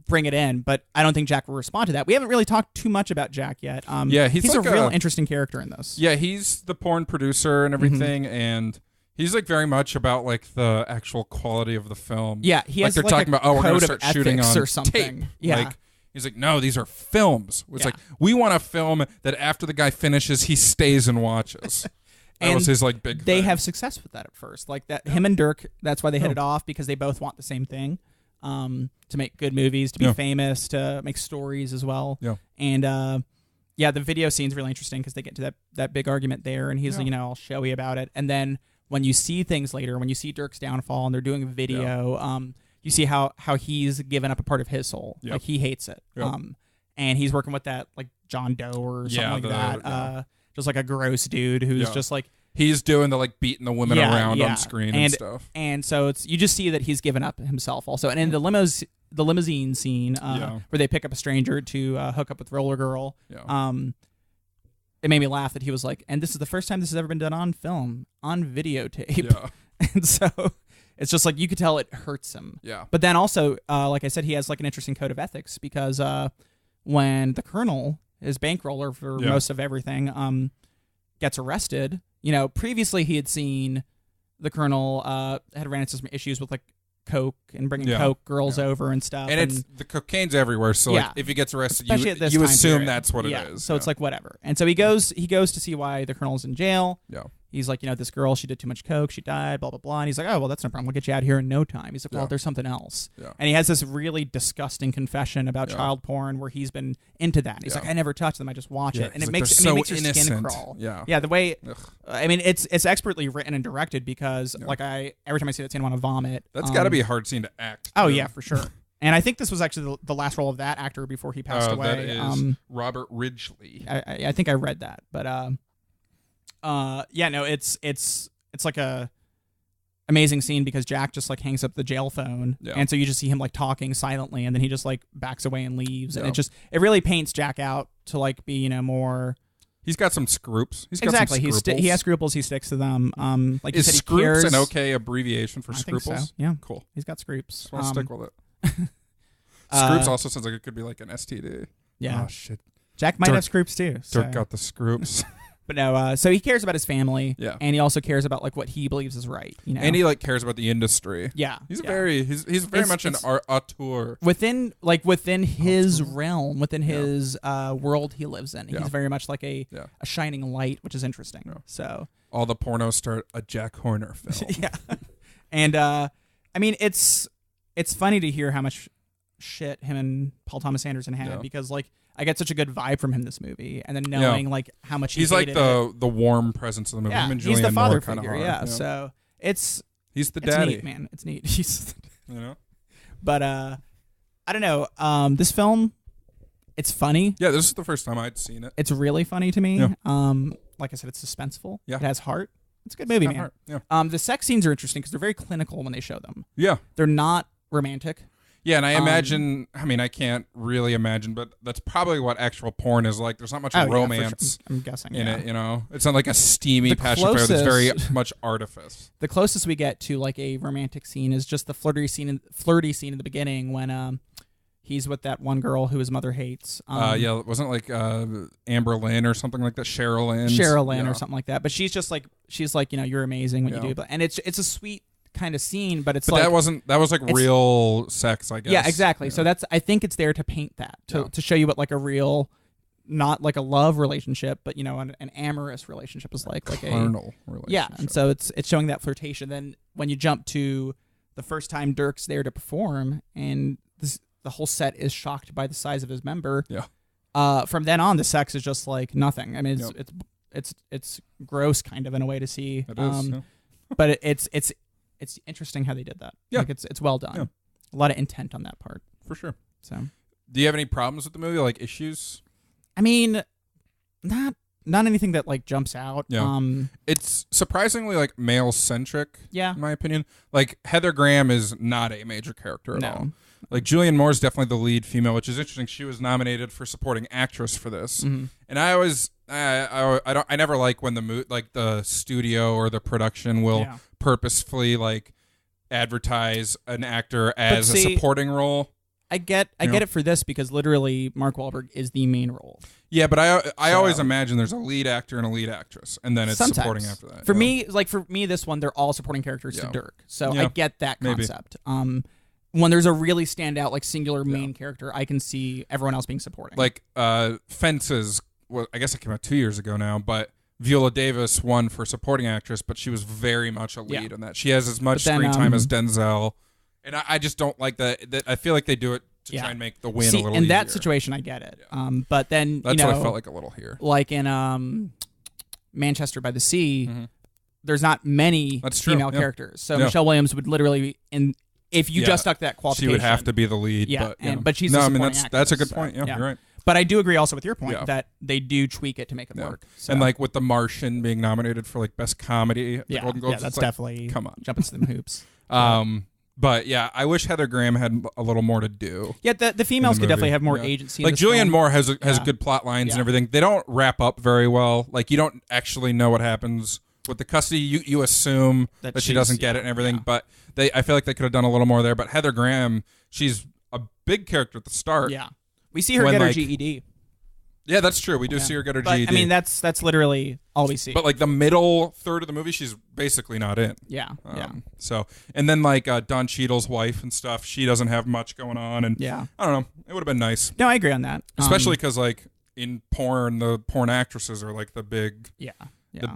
bring it in. But I don't think Jack will respond to that. We haven't really talked too much about Jack yet. Yeah, he's like a real interesting character in this. Yeah, he's the porn producer and everything, and he's like very much about like the actual quality of the film. Yeah, he has they're like talking a about, we're going code to of start shooting ethics on or something. tape. Yeah. Like, he's like, no, these are films. It's Yeah. like, we want a film that after the guy finishes, he stays and watches. That was his like big They thing. have success with that at first. Like that, him and Dirk, that's why they hit it off, because they both want the same thing. To make good movies, to be famous, to make stories as well. Yeah. And the video scene's really interesting because they get to that big argument there, and he's like, all showy about it. And then when you see things later, when you see Dirk's downfall and they're doing a video, you see how he's given up a part of his soul. Yep. Like he hates it. Yep. And he's working with that like John Doe or something like that. Just like a gross dude who's just like. He's doing the like beating the women around on screen and stuff. And so you just see that he's given up himself also. And in the limousine scene where they pick up a stranger to hook up with Roller Girl, it made me laugh that he was like, and this is the first time this has ever been done on film, on videotape. Yeah. And so it's just like you could tell it hurts him. Yeah. But then also, like I said, he has like an interesting code of ethics because when the Colonel, his bankroller for most of everything, gets arrested. Previously he had seen the Colonel had ran into some issues with like coke and bringing coke girls over and stuff. And it's the cocaine's everywhere, so like if he gets arrested, especially at this you time assume period. that's what it is. So it's like whatever. And so he goes to see why the Colonel's in jail. Yeah. He's like, this girl, she did too much coke, she died, blah, blah, blah. And he's like, oh, well, that's no problem. We'll get you out here in no time. He's like, well, there's something else. Yeah. And he has this really disgusting confession about child porn where he's been into that. He's like, I never touch them, I just watch it. And it makes your skin crawl. Yeah. Yeah, the way, I mean, it's expertly written and directed because like every time I see that scene, I want to vomit. That's got to be a hard scene to act. Oh, yeah, for sure. And I think this was actually the last role of that actor before he passed away. That is Robert Ridgely. I think I read that, but it's like a amazing scene because Jack just like hangs up the jail phone, and so you just see him like talking silently, and then he just like backs away and leaves, and it really paints Jack out to like be more. He's got some scrupes. He has scruples. He sticks to them. Like is you said, scrupes an okay abbreviation for scruples? Think so. Yeah, cool. He's got scrupes. So I'll stick with it. Scrupes also sounds like it could be like an STD. Yeah. Oh shit. Jack might have scrupes too. Dirk got the scrupes. But no, so he cares about his family, and he also cares about like what he believes is right, and he like cares about the industry. Yeah, he's very much an auteur within his realm, within his world he lives in. He's very much like a shining light, which is interesting. Yeah. So all the pornos start a Jack Horner film. Yeah, and I mean it's funny to hear how much shit him and Paul Thomas Anderson had because like. I get such a good vibe from him this movie, and then knowing like how much he's like the warm presence of the movie. Yeah, him and he's the father Moore figure. Yeah, so he's the daddy, neat, man. It's neat. He's but I don't know. This film, it's funny. Yeah, this is the first time I'd seen it. It's really funny to me. Yeah. Like I said, it's suspenseful. Yeah, it has heart. It's a good movie, man. Heart. Yeah. The sex scenes are interesting because they're very clinical when they show them. Yeah, they're not romantic. Yeah, and I imagine, I mean, I can't really imagine, but that's probably what actual porn is like. There's not much romance I'm guessing, in it, It's not like a steamy passion affair. There's very much artifice. The closest we get to like a romantic scene is just the flirty scene in the beginning when he's with that one girl who his mother hates. Yeah, it wasn't like Amber Lynn or something like that, Cheryl Lynn or something like that. But she's like, you're amazing when you do. And it's a sweet kind of scene, but like that was like real sex, I guess. Yeah, exactly. So I think it's there to paint that to show you what like a real, not like a love relationship, but an amorous relationship is like a carnal relationship. Yeah, and so it's showing that flirtation. Then when you jump to the first time Dirk's there to perform, and the whole set is shocked by the size of his member. Yeah. From then on, the sex is just like nothing. I mean, it's gross kind of in a way to see. It is. But it's interesting how they did that. Yeah. Like it's well done. Yeah. A lot of intent on that part. For sure. So, do you have any problems with the movie, like issues? I mean, not anything that like jumps out. Yeah. It's surprisingly like male centric. Yeah. In my opinion, like Heather Graham is not a major character at all. Like Julianne Moore is definitely the lead female, which is interesting. She was nominated for supporting actress for this, and I always, I never like when the studio or the production will purposefully like advertise an actor as a see, supporting role. I get it for this because literally Mark Wahlberg is the main role. Yeah, but I always imagine there's a lead actor and a lead actress, and then it's Sometimes. supporting after that. For me, this one, they're all supporting characters to Dirk. So I get that concept. When there's a really standout, like singular main character, I can see everyone else being supporting. Like Fences, well, I guess it came out 2 years ago now, but Viola Davis won for supporting actress, but she was very much a lead in that. She has as much screen time as Denzel, and I just don't like that. I feel like they do it to try and make the win a little easier. In that situation, I get it. Yeah. But then, that's what I felt like a little here. Like in Manchester by the Sea, there's not many female characters. So Michelle Williams would literally, if you just stuck that qualification, she would have to be the lead. Yeah, but, but she's that's a good point. Yeah, you're right. But I do agree also with your point that they do tweak it to make it work. So. And like with The Martian being nominated for like best comedy at the Golden Globes, that's definitely come on, jumping to them hoops. But yeah, I wish Heather Graham had a little more to do. Yeah, the females could definitely have more agency. Like in Julianne Moore has good plot lines and everything. They don't wrap up very well. Like you don't actually know what happens with the custody. You assume that she doesn't get it and everything. But I feel like they could have done a little more there. But Heather Graham, she's a big character at the start. Yeah, we see her get her GED. Yeah, that's true. We do see her get her GED. I mean, that's literally all we see. But like the middle third of the movie, she's basically not in. Yeah, So, and then like Don Cheadle's wife and stuff, she doesn't have much going on. And I don't know. It would have been nice. No, I agree on that. Especially because like in porn, the porn actresses are like the big, the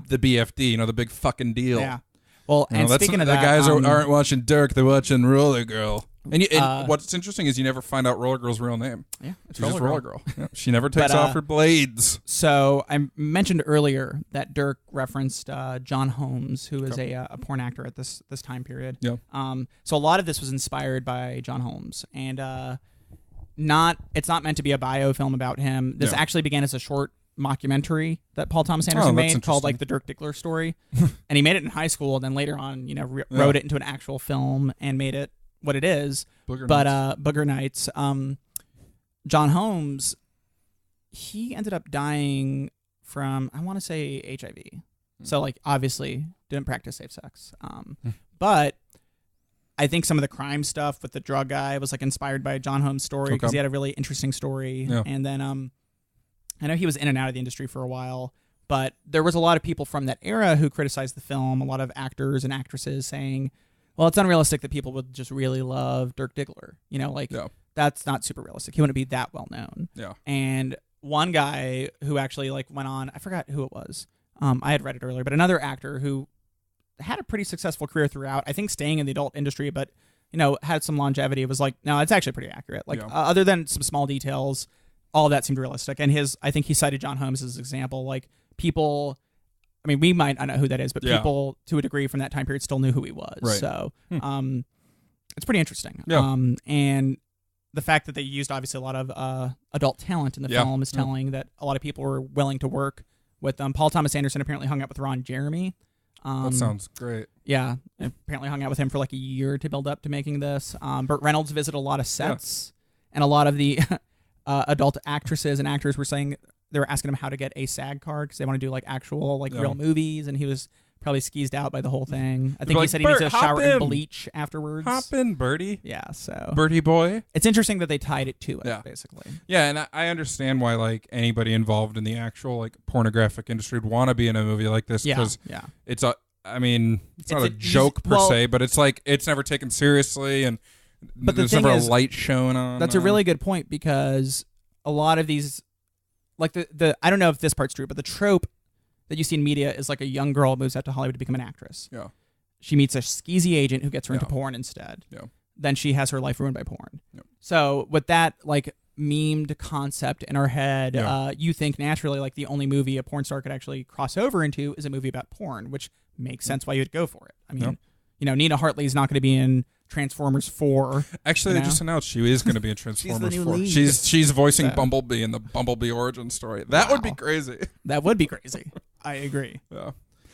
BFD, the big fucking deal. Yeah. Well, and speaking of that, the guys aren't watching Dirk; they're watching Roller Girl. And what's interesting is you never find out Roller Girl's real name. Yeah, it's She's just Roller Girl. Yeah. She never takes off her blades. So I mentioned earlier that Dirk referenced John Holmes, who is a porn actor at this time period. Yeah. So a lot of this was inspired by John Holmes, and it's not meant to be a biofilm about him. This actually began as a short mockumentary that Paul Thomas Anderson made called like the Dirk Diggler story, and he made it in high school, and then later on, wrote it into an actual film and made it what it is. Boogie Nights. John Holmes, he ended up dying from, I want to say, HIV. So like obviously didn't practice safe sex. But I think some of the crime stuff with the drug guy was like inspired by John Holmes' story because he had a really interesting story. Yeah. And then I know he was in and out of the industry for a while, but there was a lot of people from that era who criticized the film, a lot of actors and actresses saying, well, it's unrealistic that people would just really love Dirk Diggler. That's not super realistic. He wouldn't be that well known. Yeah. And one guy who actually like went on, I forgot who it was. I had read it earlier, but another actor who had a pretty successful career throughout, I think staying in the adult industry, but had some longevity. It was like, no, it's actually pretty accurate. Like other than some small details, all of that seemed realistic. And I think he cited John Holmes as an example. Like people, I mean, we might not know who that is, but people to a degree from that time period still knew who he was. Right. So it's pretty interesting. Yeah. And the fact that they used obviously a lot of adult talent in the film is telling that a lot of people were willing to work with them. Paul Thomas Anderson apparently hung out with Ron Jeremy. That sounds great. Yeah. Apparently hung out with him for like a year to build up to making this. Burt Reynolds visited a lot of sets, and a lot of the adult actresses and actors were saying they were asking him how to get a SAG card because they want to do like actual like real movies, and he was probably skeezed out by the whole thing. I think he said he needs to shower in bleach afterwards. Hop in, Bertie. Yeah, so Bertie boy. It's interesting that they tied it to it, basically. Yeah, and I understand why like anybody involved in the actual like pornographic industry would want to be in a movie like this because it's I mean, it's not a joke per se, but it's like it's never taken seriously, and there's never a light shown on. That's a really good point because a lot of these, like the I don't know if this part's true, but the trope that you see in media is like a young girl moves out to Hollywood to become an actress. Yeah. She meets a skeezy agent who gets her into porn instead. Yeah. Then she has her life ruined by porn. Yeah. So with that like memed concept in our head, you think naturally like the only movie a porn star could actually cross over into is a movie about porn, which makes sense why you would go for it. I mean, Nina Hartley's not going to be in Transformers 4. Actually, they just announced she is going to be in Transformers 4. Lead. She's voicing Bumblebee in the Bumblebee origin story. That would be crazy. That would be crazy. I agree. Yeah.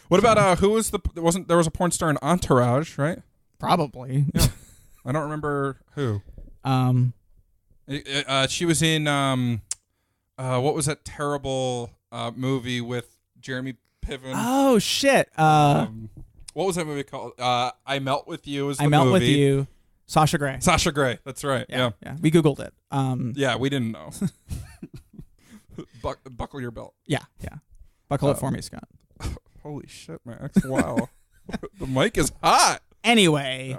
What about who was there was a porn star in Entourage, right? Probably. Yeah. I don't remember who. She was in what was that terrible movie with Jeremy Piven? Oh shit. What was that movie called? I Melt With You is the I Melt movie. With You. Sasha Grey. Sasha Grey. That's right. Yeah. We Googled it. Yeah, we didn't know. Buckle your belt. Yeah. Buckle it for me, Scott. Holy shit, Max. Wow. The mic is hot. Anyway.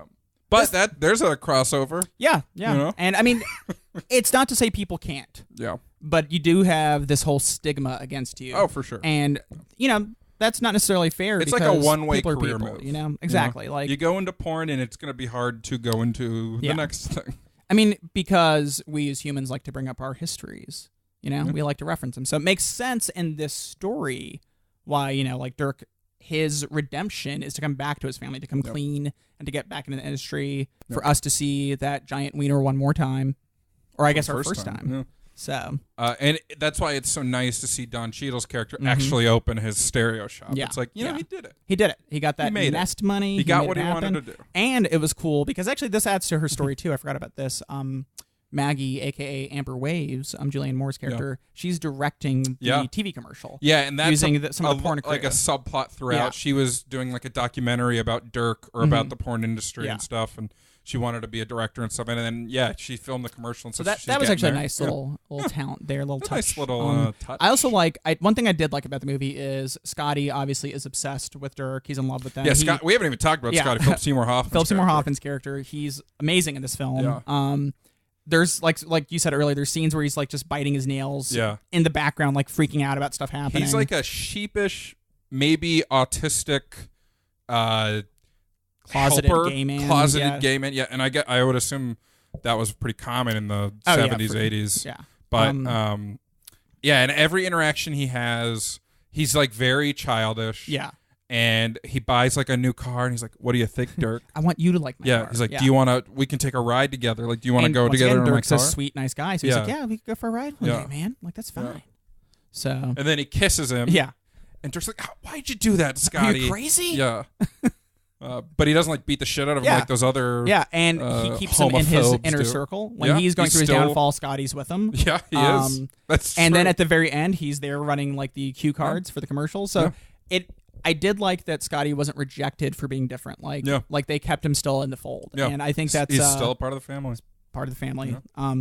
But there's a crossover. Yeah. You know? And I mean, it's not to say people can't. Yeah. But you do have this whole stigma against you. Oh, for sure. And, that's not necessarily fair. It's like a one-way people are career people, move. Exactly. Like you go into porn and it's going to be hard to go into the next thing. I mean, because we as humans like to bring up our histories. We like to reference them. So it makes sense in this story why, like Dirk, his redemption is to come back to his family, to come clean and to get back into the industry, for us to see that giant wiener one more time. Or I guess our first time. Yeah. So, and that's why it's so nice to see Don Cheadle's character actually open his stereo shop. Yeah. It's like, he did it. He did it. He got that nest money. He got what he wanted to do. And it was cool because actually this adds to her story too. I forgot about this. Maggie, a.k.a. Amber Waves, Julianne Moore's character, she's directing the TV commercial. Yeah, and that's using some of the porn like a subplot throughout. Yeah. She was doing like a documentary about Dirk or about the porn industry and stuff, and she wanted to be a director and stuff. And then, she filmed the commercial and so stuff. that was actually a nice little talent there, little touch. Nice little touch. I also one thing I did like about the movie is Scotty obviously is obsessed with Dirk. He's in love with them. Yeah, Scott. We haven't even talked about Scotty. Philip Seymour Hoffman's Philip Seymour Hoffman's character. He's amazing in this film. Yeah. There's like you said earlier, there's scenes where he's like just biting his nails in the background, like freaking out about stuff happening. He's like a sheepish, maybe autistic, closeted gay man. Gay man. Yeah, and I would assume that was pretty common in the 70s, 80s. Yeah. But and every interaction he has, he's like very childish. Yeah. And he buys like a new car, and he's like, "What do you think, Dirk?" I want you to like my car. He's like, "Do you want to? We can take a ride together. Like, do you want to go together in my car?" Dirk's a sweet, nice guy, so he's like, "Yeah, we could go for a ride one day, man. Like, that's fine." Yeah. So, and then he kisses him. Yeah. And Dirk's like, "Why'd you do that, Scotty? Are you crazy?" Yeah. But he doesn't like beat the shit out of him like those other. Yeah, and he keeps him in his inner circle when he's going through his downfall. Scotty's with him. Yeah, he is. That's and true. then at the very end, he's there running like the cue cards for the commercial. So I did like that Scotty wasn't rejected for being different. Like they kept him still in the fold. Yeah. And I think that's he's still a part of the family. Part of the family. Yeah.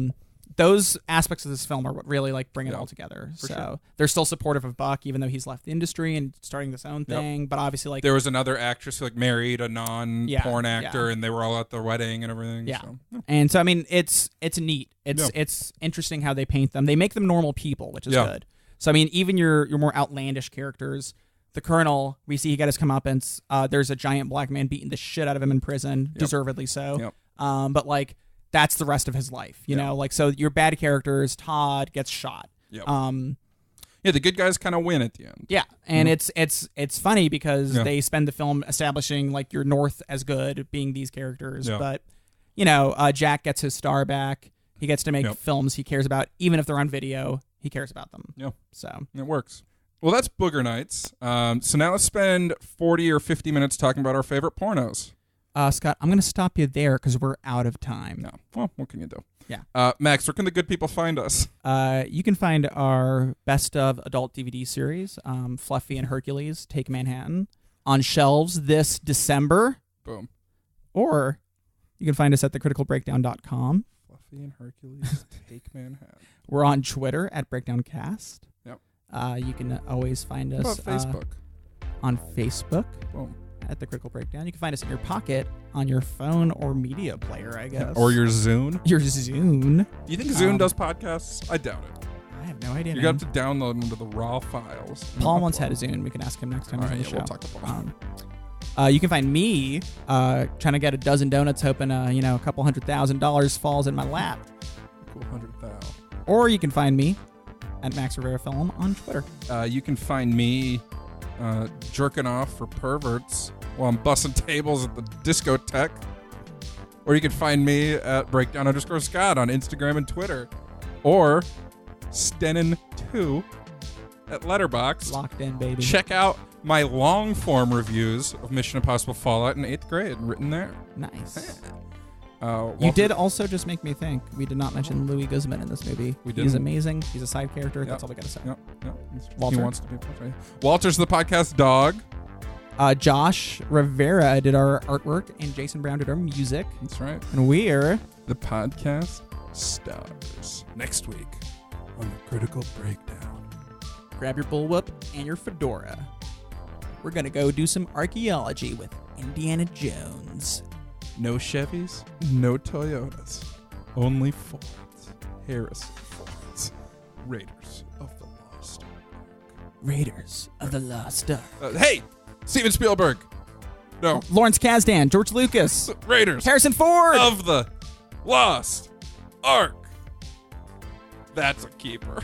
Those aspects of this film are what really like bring it all together. So they're still supportive of Buck, even though he's left the industry and starting his own thing. But obviously, like there was another actress who like married a non-porn actor, and they were all at their wedding and everything. Yeah. So. And so I mean, it's neat. It's interesting how they paint them. They make them normal people, which is good. So I mean, even your more outlandish characters. The Colonel, we see he got his comeuppance. There's a giant black man beating the shit out of him in prison, deservedly so. But like that's the rest of his life, you know. Like so, your bad characters, Todd gets shot. The good guys kind of win at the end. Yeah, and it's funny because they spend the film establishing like your North as good being these characters, but Jack gets his star back. He gets to make films he cares about, even if they're on video. He cares about them. Yeah, so it works. Well, that's Booger Nights. So now let's spend 40 or 50 minutes talking about our favorite pornos. Scott, I'm going to stop you there because we're out of time. No. Well, what can you do? Yeah. Max, where can the good people find us? You can find our best of adult DVD series, Fluffy and Hercules, Take Manhattan, on shelves this December. Boom. Or you can find us at thecriticalbreakdown.com. Fluffy and Hercules, Take Manhattan. We're on Twitter at BreakdownCast. Yep. You can always find us Facebook. On Facebook. Boom. At The Critical Breakdown. You can find us in your pocket, on your phone or media player, I guess. Or your Zune. Your Zune. Do you think Zune does podcasts? I doubt it. I have no idea. You're going to have to download them into the raw files. Paul once had a Zune. We can ask him next time he's on the show. We'll talk about it. You can find me trying to get a dozen donuts, hoping a couple $100,000 falls in my lap. Cool, 100,000. Or you can find me at Max Rivera Film on Twitter. You can find me jerking off for perverts while I'm busting tables at the discotheque. Or you can find me at breakdown_Scott on Instagram and Twitter. Or Stenin2 at Letterboxd. Locked in, baby. Check out my long-form reviews of Mission Impossible Fallout in 8th grade, written there. Nice. Walter, you did also just make me think. We did not mention Louis Guzman in this movie. We did. He's amazing. He's a side character. Yep. That's all we got to say. Yep. Walter. He wants to be. Walter's the podcast dog. Josh Rivera did our artwork, and Jason Brown did our music. That's right. And we're The podcast stars. Next week on the Critical Breakdown. grab your bullwhip and your fedora. We're gonna go do some archaeology with Indiana Jones. No Chevys, no Toyotas, only Fords. Harrison Fords. Raiders of the Lost Ark. Raiders of the Lost Ark. Hey! Steven Spielberg. No. Lawrence Kasdan, George Lucas, Raiders Harrison Ford. of the Lost Ark. That's a keeper.